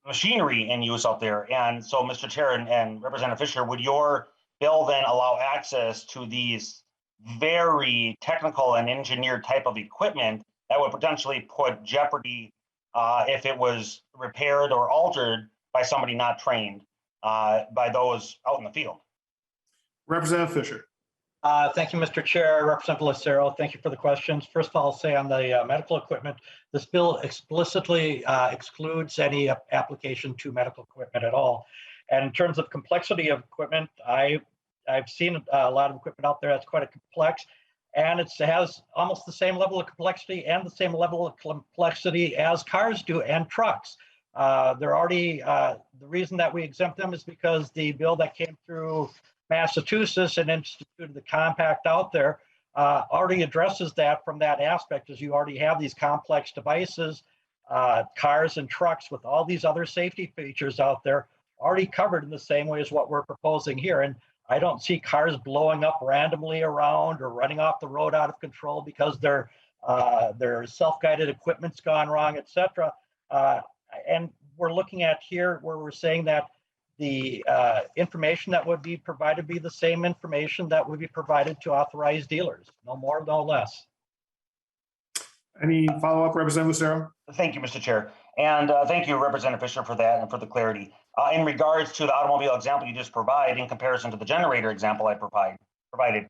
machinery in use out there. And so, Mr. Chair and Representative Fischer, would your bill then allow access to these very technical and engineered type of equipment that would potentially put jeopardy if it was repaired or altered by somebody not trained by those out in the field? Representative Fischer. Thank you, Mr. Chair. Representative Lucero, thank you for the questions. First of all, I'll say on the medical equipment, this bill explicitly excludes any application to medical equipment at all. And in terms of complexity of equipment, I've seen a lot of equipment out there that's quite complex, and it has almost the same level of complexity and the same level of complexity as cars do and trucks. They're already, the reason that we exempt them is because the bill that came through Massachusetts and instituted the compact out there already addresses that from that aspect, as you already have these complex devices, cars and trucks with all these other safety features out there already covered in the same way as what we're proposing here. And I don't see cars blowing up randomly around or running off the road out of control because their self-guided equipment's gone wrong, et cetera. And we're looking at here where we're saying that the information that would be provided be the same information that would be provided to authorized dealers, no more, no less. Any follow-up, Representative Lucero? Thank you, Mr. Chair. And thank you, Representative Fischer, for that and for the clarity. In regards to the automobile example you just provided in comparison to the generator example I provided,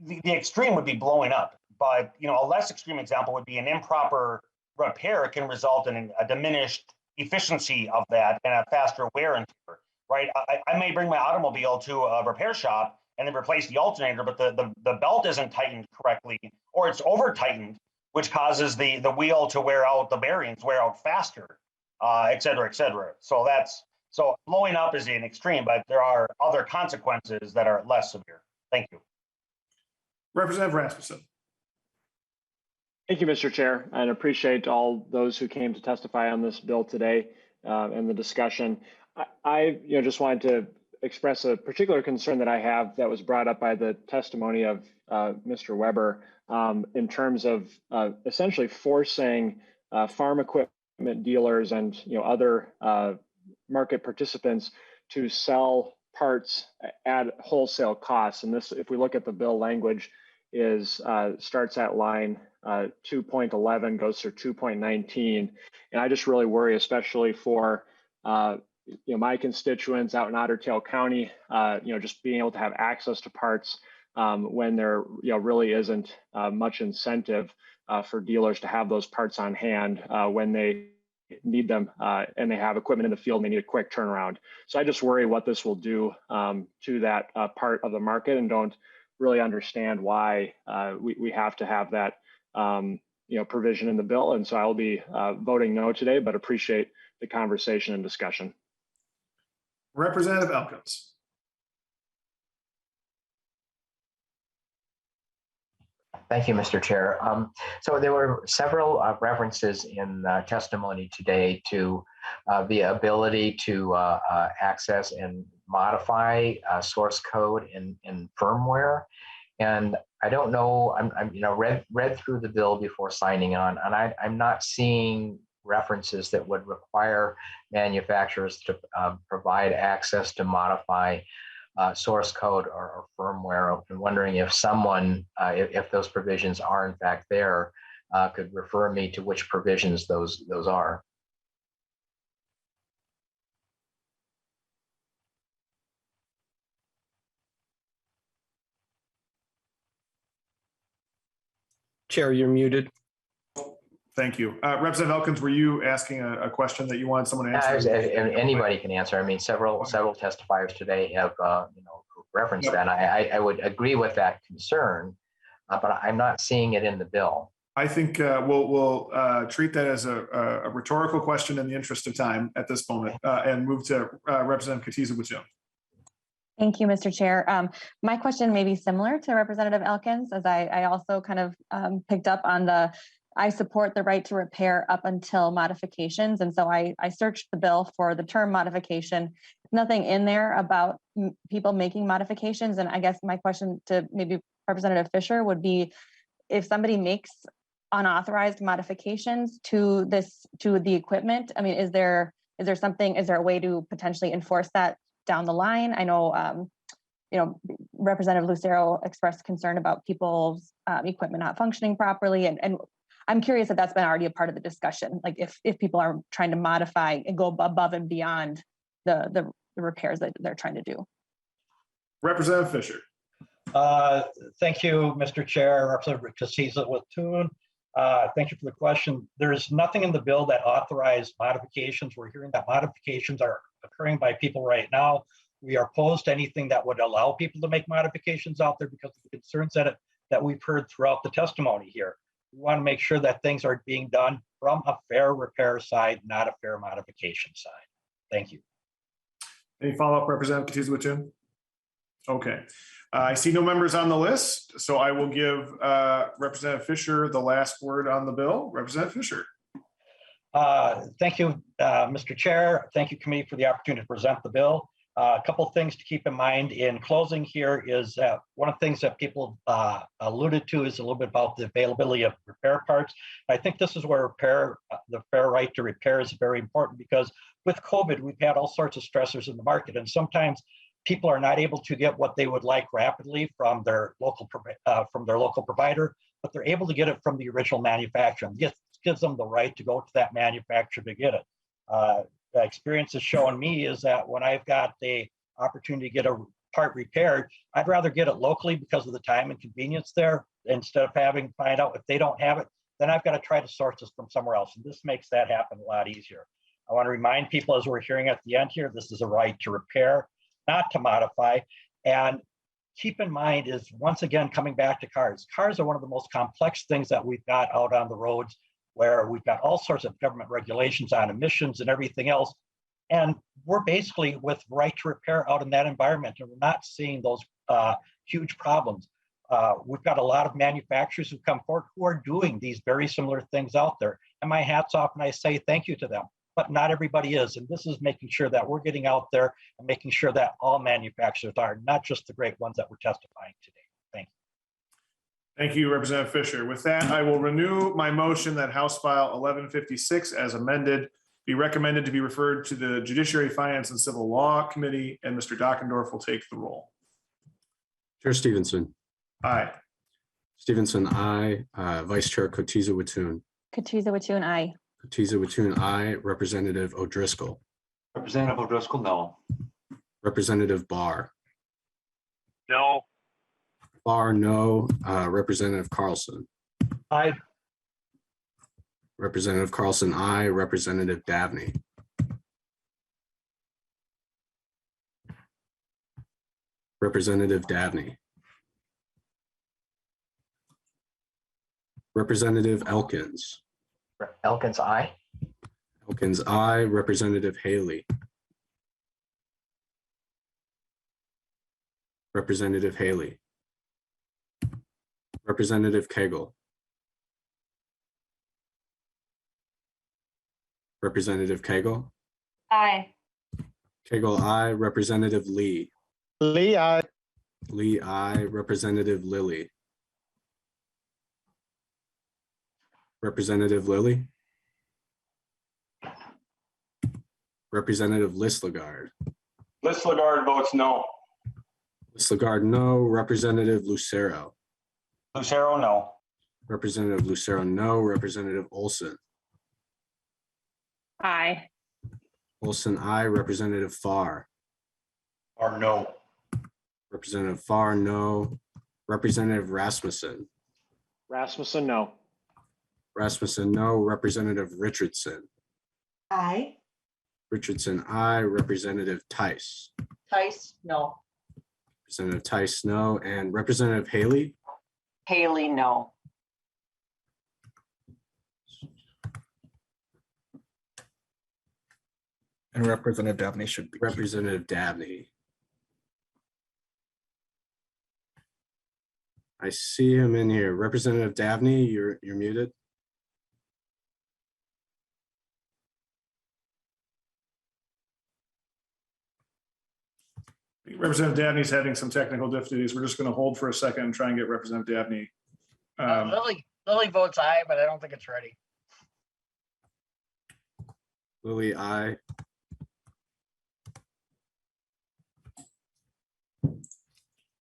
the extreme would be blowing up. But a less extreme example would be an improper repair can result in a diminished efficiency of that and a faster wear and tear. Right, I may bring my automobile to a repair shop and then replace the alternator, but the belt isn't tightened correctly, or it's over tightened, which causes the wheel to wear out, the bearings wear out faster, et cetera, et cetera. So blowing up is an extreme, but there are other consequences that are less severe. Thank you. Representative Rasmussen. Thank you, Mr. Chair, and appreciate all those who came to testify on this bill today and the discussion. I just wanted to express a particular concern that I have that was brought up by the testimony of Mr. Weber in terms of essentially forcing farm equipment dealers and other market participants to sell parts at wholesale costs. And this, if we look at the bill language, is starts at line 2.11, goes through 2.19. And I just really worry, especially for my constituents out in Otter Tail County, just being able to have access to parts when there really isn't much incentive for dealers to have those parts on hand when they need them and they have equipment in the field and they need a quick turnaround. So I just worry what this will do to that part of the market, and don't really understand why we have to have that provision in the bill. And so I'll be voting no today, but appreciate the conversation and discussion. Representative Elkins. Thank you, Mr. Chair. So there were several references in testimony today to the ability to access and modify source code in firmware. And I don't know, I'm read through the bill before signing on, and I'm not seeing references that would require manufacturers to provide access to modify source code or firmware. I'm wondering if someone, if those provisions are in fact there, could refer me to which provisions those are. Chair, you're muted. Thank you. Representative Elkins, were you asking a question that you wanted someone to answer? Anybody can answer. I mean, several testifiers today have referenced that. I would agree with that concern, but I'm not seeing it in the bill. I think we'll treat that as a rhetorical question in the interest of time at this moment, and move to Representative Kotyza-Witthuhn. Thank you, Mr. Chair. My question may be similar to Representative Elkins, as I also kind of picked up on I support the right to repair up until modifications. And so I searched the bill for the term modification. Nothing in there about people making modifications. And I guess my question to maybe Representative Fischer would be, if somebody makes unauthorized modifications to the equipment, I mean, is there a way to potentially enforce that down the line? I know, Representative Lucero expressed concern about people's equipment not functioning properly. And I'm curious if that's been already a part of the discussion, like if people are trying to modify and go above and beyond the repairs that they're trying to do. Representative Fischer. Thank you, Mr. Chair. Representative Kotyza-Witthuhn. Thank you for the question. There's nothing in the bill that authorized modifications. We're hearing that modifications are occurring by people right now. We are opposed to anything that would allow people to make modifications out there because of the concerns that we've heard throughout the testimony here. We want to make sure that things are being done from a fair repair side, not a fair modification side. Thank you. Any follow-up, Representative Kotyza-Witthuhn? Okay. I see no members on the list, so I will give Representative Fischer the last word on the bill. Representative Fischer. Thank you, Mr. Chair. Thank you, committee, for the opportunity to present the bill. A couple of things to keep in mind in closing here is that one of the things that people alluded to is a little bit about the availability of repair parts. I think this is where the fair right to repair is very important, because with COVID, we've had all sorts of stressors in the market, and sometimes people are not able to get what they would like rapidly from their local provider, but they're able to get it from the original manufacturer. It gives them the right to go to that manufacturer to get it. The experience has shown me is that when I've got the opportunity to get a part repaired, I'd rather get it locally because of the time and convenience there, instead of having to find out if they don't have it, then I've got to try to source this from somewhere else. And this makes that happen a lot easier. I want to remind people, as we're hearing at the end here, this is a right to repair, not to modify. And keep in mind is, once again, coming back to cars. Cars are one of the most complex things that we've got out on the roads, where we've got all sorts of government regulations on emissions and everything else. And we're basically with right to repair out in that environment, and we're not seeing those huge problems. We've got a lot of manufacturers who come forward who are doing these very similar things out there. And my hat's off and I say thank you to them. But not everybody is. And this is making sure that we're getting out there and making sure that all manufacturers are, not just the great ones that we're testifying today. Thank you. Thank you, Representative Fischer. With that, I will renew my motion that House File 1156 as amended be recommended to be referred to the Judiciary, Finance, and Civil Law Committee, and Mr. Dockendorf will take the roll. Chair Stevenson. Aye. Stevenson, aye. Vice Chair Kotyza-Witthuhn. Kotyza-Witthuhn, aye. Kotyza-Witthuhn, aye. Representative O'Driscoll. Representative O'Driscoll, no. Representative Barr. No. Barr, no. Representative Carlson. Aye. Representative Carlson, aye. Representative Dabney. Representative Dabney. Representative Elkins. Elkins, aye. Elkins, aye. Representative Haley. Representative Haley. Representative Cagle. Representative Cagle. Aye. Cagle, aye. Representative Lee. Lee, aye. Lee, aye. Representative Lilly. Representative Lilly. Representative Listlegard. Listlegard votes no. Listlegard, no. Representative Lucero. Lucero, no. Representative Lucero, no. Representative Olson. Aye. Olson, aye. Representative Farr. Or no. Representative Farr, no. Representative Rasmussen. Rasmussen, no. Rasmussen, no. Representative Richardson. Aye. Richardson, aye. Representative Tice. Tice, no. Representative Tice, no. And Representative Haley. Haley, no. And Representative Dabney should be. Representative Dabney. I see him in here. Representative Dabney, you're muted. Representative Dabney's having some technical difficulties. We're just going to hold for a second and try and get Representative Dabney. Lily votes aye, but I don't think it's ready. Lily, aye.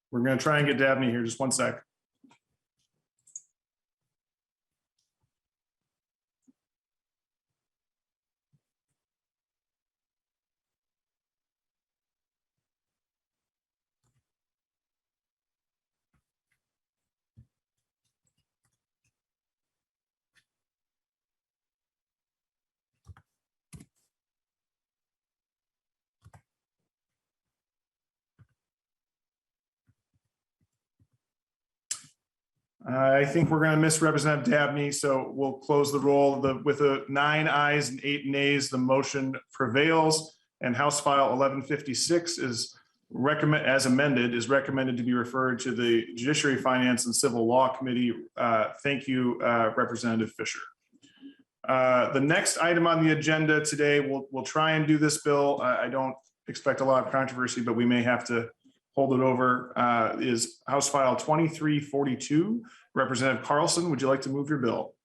We're going to try and get Dabney here. Just one sec. I think we're going to miss Representative Dabney, so we'll close the roll. With 9 ayes and 8 nays, the motion prevails, and House File 1156 is as amended is recommended to be referred to the Judiciary, Finance, and Civil Law Committee. Thank you, Representative Fischer. The next item on the agenda today, we'll try and do this bill. I don't expect a lot of controversy, but we may have to hold it over, is House File 2342. Representative Carlson, would you like to move your bill?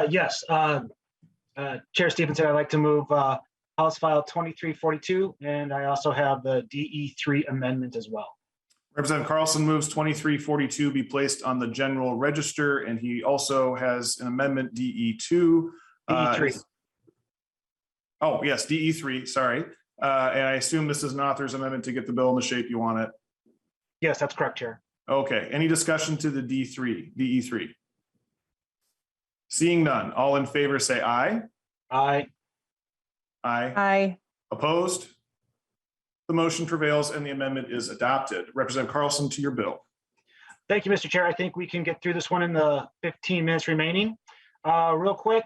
Yes. Chair Stevenson, I'd like to move House File 2342, and I also have the DE3 amendment as well. Representative Carlson moves 2342 be placed on the general register, and he also has an amendment DE2. DE3. Oh, yes, DE3, sorry. And I assume this is an author's amendment to get the bill in the shape you want it. Yes, that's correct, Chair. Okay, any discussion to the DE3? Seeing none, all in favor say aye. Aye. Aye. Aye. Opposed? The motion prevails and the amendment is adopted. Representative Carlson, to your bill. Thank you, Mr. Chair. I think we can get through this one in the 15 minutes remaining. Real quick,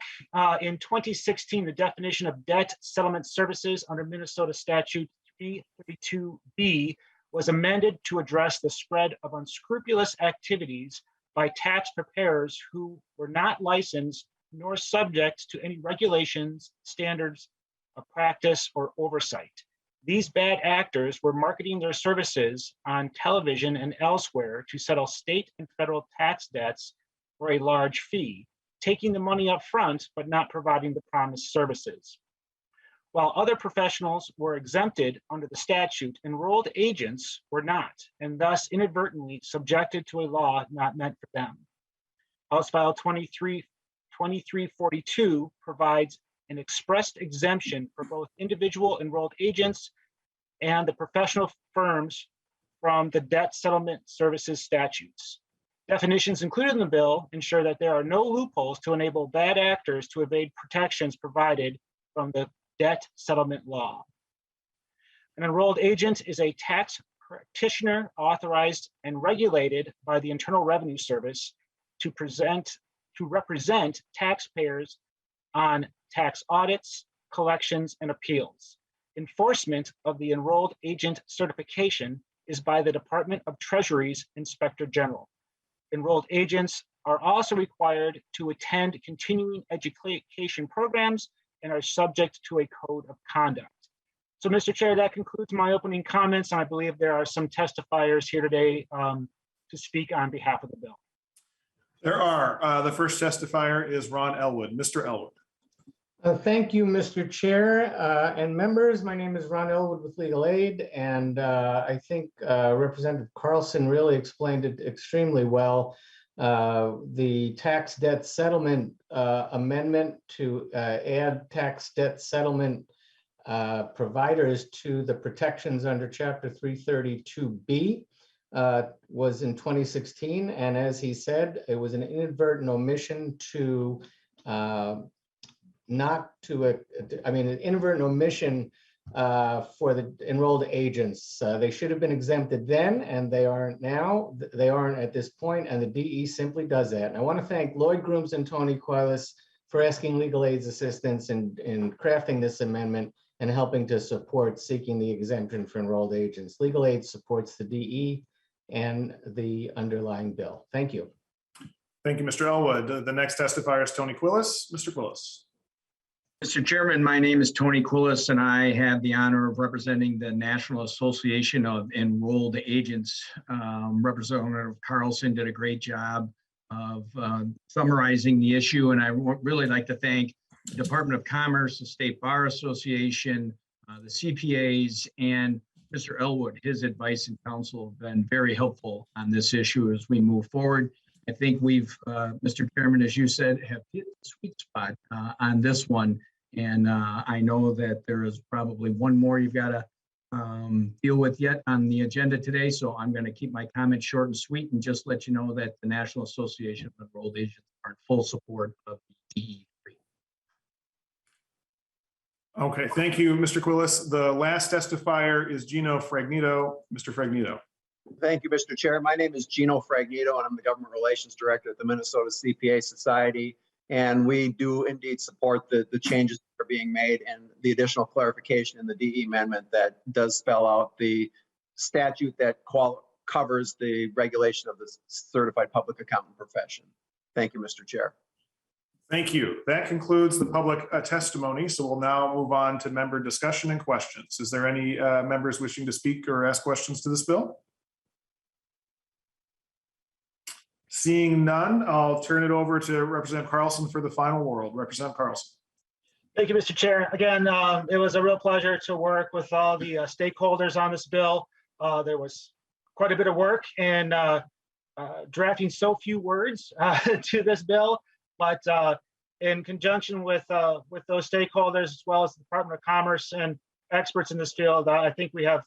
in 2016, the definition of debt settlement services under Minnesota Statute 332B was amended to address the spread of unscrupulous activities by tax preparers who were not licensed nor subject to any regulations, standards of practice, or oversight. These bad actors were marketing their services on television and elsewhere to settle state and federal tax debts for a large fee, taking the money up front, but not providing the promised services. While other professionals were exempted under the statute, enrolled agents were not, and thus inadvertently subjected to a law not meant for them. House File 2342 provides an expressed exemption for both individual enrolled agents and the professional firms from the debt settlement services statutes. Definitions included in the bill ensure that there are no loopholes to enable bad actors to evade protections provided from the debt settlement law. An enrolled agent is a tax practitioner authorized and regulated by the Internal Revenue Service to represent taxpayers on tax audits, collections, and appeals. Enforcement of the enrolled agent certification is by the Department of Treasury's Inspector General. Enrolled agents are also required to attend continuing education programs and are subject to a code of conduct. So, Mr. Chair, that concludes my opening comments, and I believe there are some testifiers here today to speak on behalf of the bill. There are. The first testifier is Ron Elwood. Mr. Elwood. Thank you, Mr. Chair and members. My name is Ron Elwood with Legal Aid, and I think Representative Carlson really explained it extremely well. The tax debt settlement amendment to add tax debt settlement providers to the protections under Chapter 332B was in 2016, and as he said, it was an inadvertent omission to an inadvertent omission for the enrolled agents. They should have been exempted then, and they aren't now. They aren't at this point, and the DE simply does that. And I want to thank Lloyd Grooms and Tony Quillis for asking Legal Aid's assistance in crafting this amendment and helping to support seeking the exemption for enrolled agents. Legal Aid supports the DE and the underlying bill. Thank you. Thank you, Mr. Elwood. The next testifier is Tony Quillis. Mr. Quillis. Mr. Chairman, my name is Tony Quillis, and I have the honor of representing the National Association of Enrolled Agents. Representative Carlson did a great job of summarizing the issue, and I would really like to thank the Department of Commerce, the State Bar Association, the CPAs, and Mr. Elwood. His advice and counsel have been very helpful on this issue as we move forward. I think we've, Mr. Chairman, as you said, have hit the sweet spot on this one. And I know that there is probably one more you've got to deal with yet on the agenda today. So I'm going to keep my comments short and sweet and just let you know that the National Association of Enrolled Agents are in full support of the DE3. Okay, thank you, Mr. Quillis. The last testifier is Gino Fragnito. Mr. Fragnito. Thank you, Mr. Chair. My name is Gino Fragnito, and I'm the Government Relations Director at the Minnesota CPA Society. And we do indeed support the changes that are being made and the additional clarification in the DE amendment that does spell out the statute that covers the regulation of the certified public accountant profession. Thank you, Mr. Chair. Thank you. That concludes the public testimony. So we'll now move on to member discussion and questions. Is there any members wishing to speak or ask questions to this bill? Seeing none, I'll turn it over to Representative Carlson for the final word. Representative Carlson. Thank you, Mr. Chair. Again, it was a real pleasure to work with all the stakeholders on this bill. There was quite a bit of work in drafting so few words to this bill, but in conjunction with those stakeholders, as well as the Department of Commerce and experts in this field, I think we have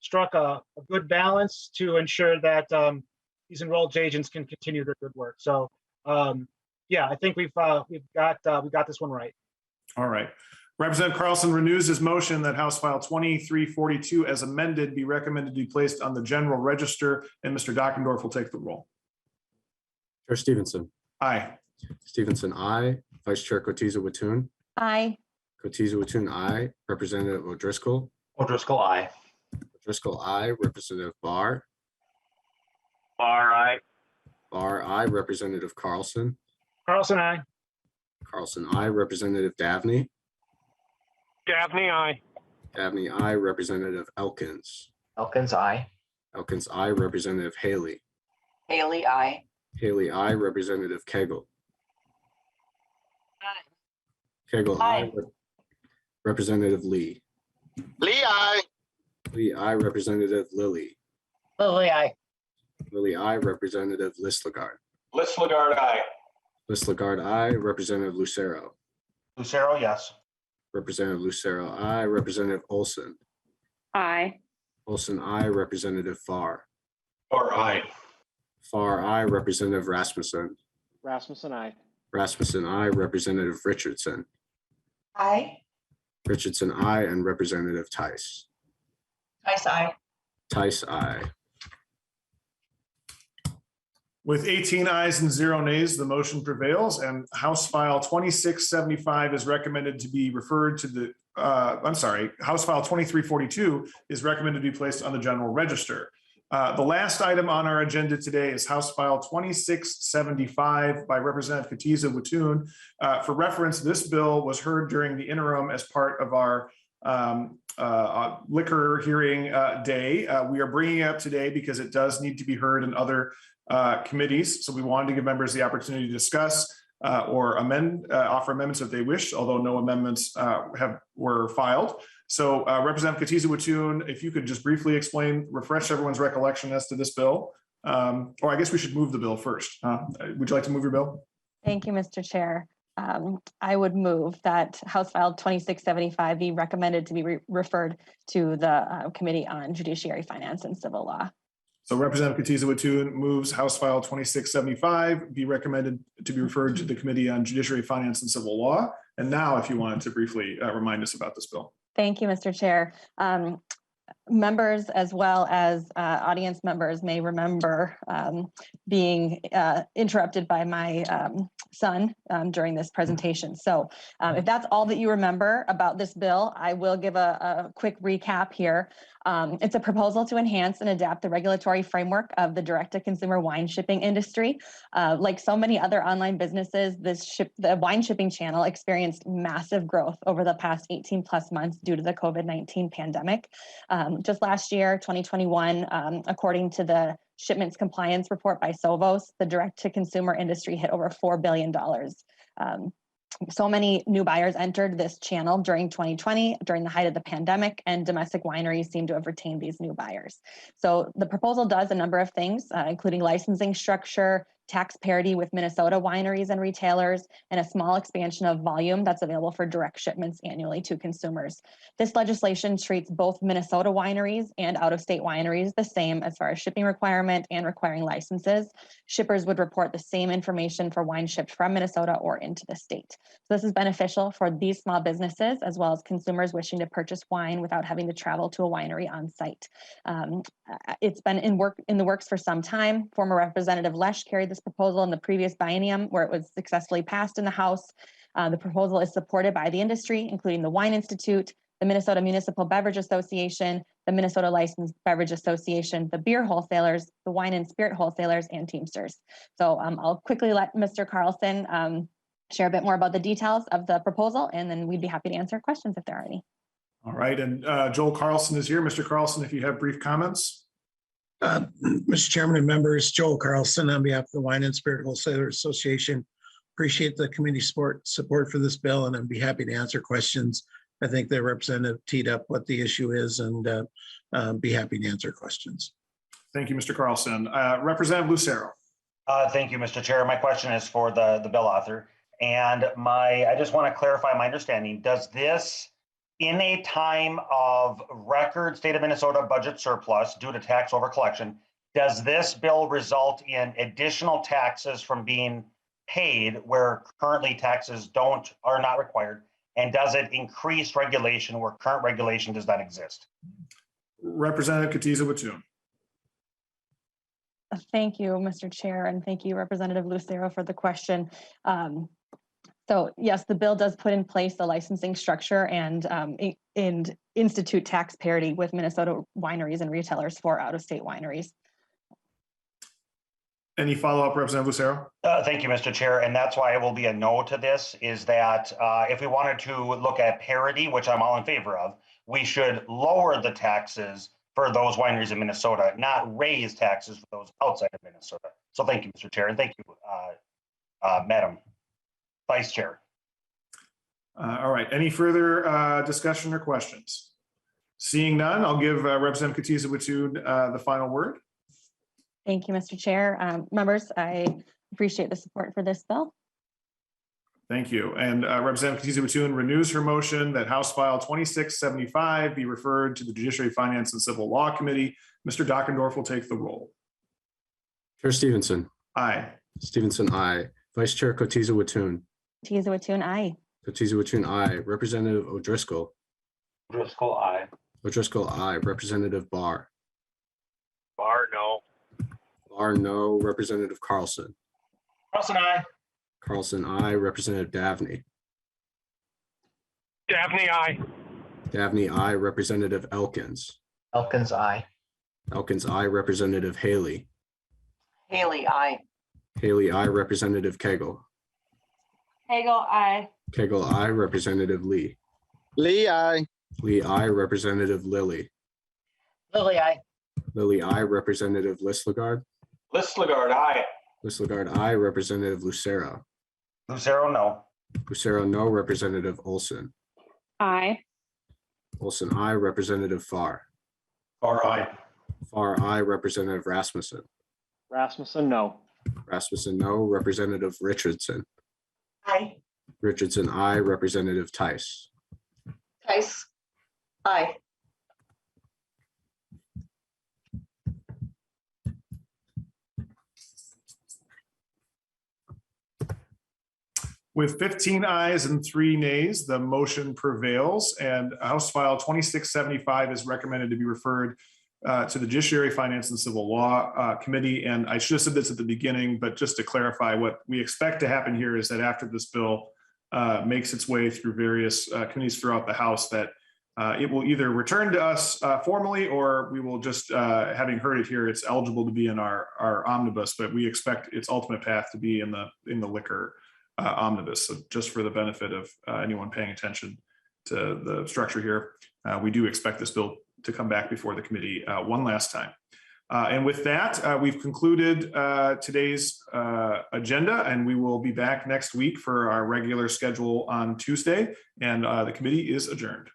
struck a good balance to ensure that these enrolled agents can continue their good work. So, yeah, I think we've got this one right. All right. Representative Carlson renews his motion that House File 2342 as amended be recommended to be placed on the general register, and Mr. Dockendorf will take the roll. Chair Stevenson. Aye. Stevenson, aye. Vice Chair Kotyza-Witthuhn. Aye. Kotyza-Witthuhn, aye. Representative O'Driscoll. O'Driscoll, aye. O'Driscoll, aye. Representative Barr. Barr, aye. Barr, aye. Representative Carlson. Carlson, aye. Carlson, aye. Representative Davnie. Dabney, aye. Davnie, aye. Representative Elkins. Elkins, aye. Elkins, aye. Representative Haley. Haley, aye. Haley, aye. Representative Kegel. Kegel, Aye. aye. Representative Lee. Lee, aye. Lee, aye. Representative Lilly. Lily, aye. Lilly, aye. Representative Listlegard. Listlegard, aye. Listlegard, aye. Representative Lucero. Lucero, yes. Representative Lucero, aye. Representative Olson. Aye. Olson, aye. Representative Farr. Barr, aye. Farr, aye. Representative Rasmussen. Rasmussen, aye. Rasmussen, aye. Representative Richardson. Aye. Richardson, aye. And Representative Tice. Tice, aye. Tice, aye. With 18 ayes and 0 nays, the motion prevails, and House File 2675 is recommended to be referred to the, House File 2342 is recommended to be placed on the general register. The last item on our agenda today is House File 2675 by Representative Kotyza-Witthuhn. For reference, this bill was heard during the interim as part of our liquor hearing day. We are bringing it up today because it does need to be heard in other committees. So we wanted to give members the opportunity to discuss or offer amendments if they wish, although no amendments were filed. So Representative Kotyza-Witthuhn, if you could just briefly refresh everyone's recollection as to this bill, or I guess we should move the bill first. Would you like to move your bill? Thank you, Mr. Chair. I would move that House File 2675 be recommended to be referred to the Committee on Judiciary, Finance, and Civil Law. So Representative Kotyza-Witthuhn moves House File 2675 be recommended to be referred to the Committee on Judiciary, Finance, and Civil Law. And now, if you wanted to briefly remind us about this bill. Thank you, Mr. Chair. Members as well as audience members may remember being interrupted by my son during this presentation. So if that's all that you remember about this bill, I will give a quick recap here. It's a proposal to enhance and adapt the regulatory framework of the direct-to-consumer wine shipping industry. Like so many other online businesses, the wine shipping channel experienced massive growth over the past 18 plus months due to the COVID-19 pandemic. Just last year, 2021, according to the shipments compliance report by Sovos, the direct-to-consumer industry hit over $4 billion. So many new buyers entered this channel during 2020, during the height of the pandemic, and domestic wineries seem to have retained these new buyers. So the proposal does a number of things, including licensing structure, tax parity with Minnesota wineries and retailers, and a small expansion of volume that's available for direct shipments annually to consumers. This legislation treats both Minnesota wineries and out-of-state wineries the same as far as shipping requirement and requiring licenses. Shippers would report the same information for wine shipped from Minnesota or into the state. So this is beneficial for these small businesses as well as consumers wishing to purchase wine without having to travel to a winery on site. It's been in the works for some time. Former Representative Lesh carried this proposal in the previous biennium where it was successfully passed in the House. The proposal is supported by the industry, including the Wine Institute, the Minnesota Municipal Beverage Association, the Minnesota Licensed Beverage Association, the beer wholesalers, the wine and spirit wholesalers, and Teamsters. So I'll quickly let Mr. Carlson share a bit more about the details of the proposal, and then we'd be happy to answer questions if there are any. All right, and Joel Carlson is here. Mr. Carlson, if you have brief comments. Mr. Chairman and members, Joel Carlson on behalf of the Wine and Spirit Wholesaler Association. Appreciate the committee support for this bill, and I'd be happy to answer questions. I think the representative teed up what the issue is, and be happy to answer questions. Thank you, Mr. Carlson. Representative Lucero. Thank you, Mr. Chair. My question is for the bill author, and I just want to clarify my understanding. Does this, in a time of record state of Minnesota budget surplus due to tax over collection, does this bill result in additional taxes from being paid where currently taxes are not required? And does it increase regulation where current regulation does not exist? Representative Kotyza-Witthuhn. Thank you, Mr. Chair, and thank you, Representative Lucero, for the question. So yes, the bill does put in place the licensing structure and institute tax parity with Minnesota wineries and retailers for out-of-state wineries. Any follow-up, Representative Lucero? Thank you, Mr. Chair. And that's why it will be a no to this, is that if we wanted to look at parity, which I'm all in favor of, we should lower the taxes for those wineries in Minnesota, not raise taxes for those outside of Minnesota. So thank you, Mr. Chair, and thank you, Madam Vice Chair. All right, any further discussion or questions? Seeing none, I'll give Representative Kotyza-Witthuhn the final word. Thank you, Mr. Chair. Members, I appreciate the support for this bill. Thank you. And Representative Kotyza-Witthuhn renews her motion that House File 2675 be referred to the Judiciary, Finance, and Civil Law Committee. Mr. Dockendorf will take the roll. Chair Stevenson. Aye. Stevenson, aye. Vice Chair Kotyza-Witthuhn. Kotyza-Witthuhn, aye. Kotyza-Witthuhn, aye. Representative O'Driscoll. Driscoll, aye. O'Driscoll, aye. Representative Barr. Barr, no. Barr, no. Representative Carlson. Carlson, aye. Carlson, aye. Representative Davnie. Davnie, aye. Davnie, aye. Representative Elkins. Elkins, aye. Elkins, aye. Representative Haley. Haley, aye. Haley, aye. Representative Kegel. Hagel, aye. Kegel, aye. Representative Lee. Lee, aye. Lee, aye. Representative Lilly. Lily, aye. Lilly, aye. Representative Listlegard. Listlegard, aye. Listlegard, aye. Representative Lucero. Lucero, no. Lucero, no. Representative Olson. Aye. Olson, aye. Representative Farr. Farr, aye. Farr, aye. Representative Rasmussen. Rasmussen, no. Rasmussen, no. Representative Richardson. Aye. Richardson, aye. Representative Tice. Tice, aye. With 15 ayes and 3 nays, the motion prevails, and House File 2675 is recommended to be referred to the Judiciary, Finance, and Civil Law Committee. And I should have said this at the beginning, but just to clarify, what we expect to happen here is that after this bill makes its way through various committees throughout the House, that it will either return to us formally, or we will just, having heard it here, it's eligible to be in our omnibus, but we expect its ultimate path to be in the liquor omnibus. So just for the benefit of anyone paying attention to the structure here, we do expect this bill to come back before the committee one last time. And with that, we've concluded today's agenda, and we will be back next week for our regular schedule on Tuesday, and the committee is adjourned.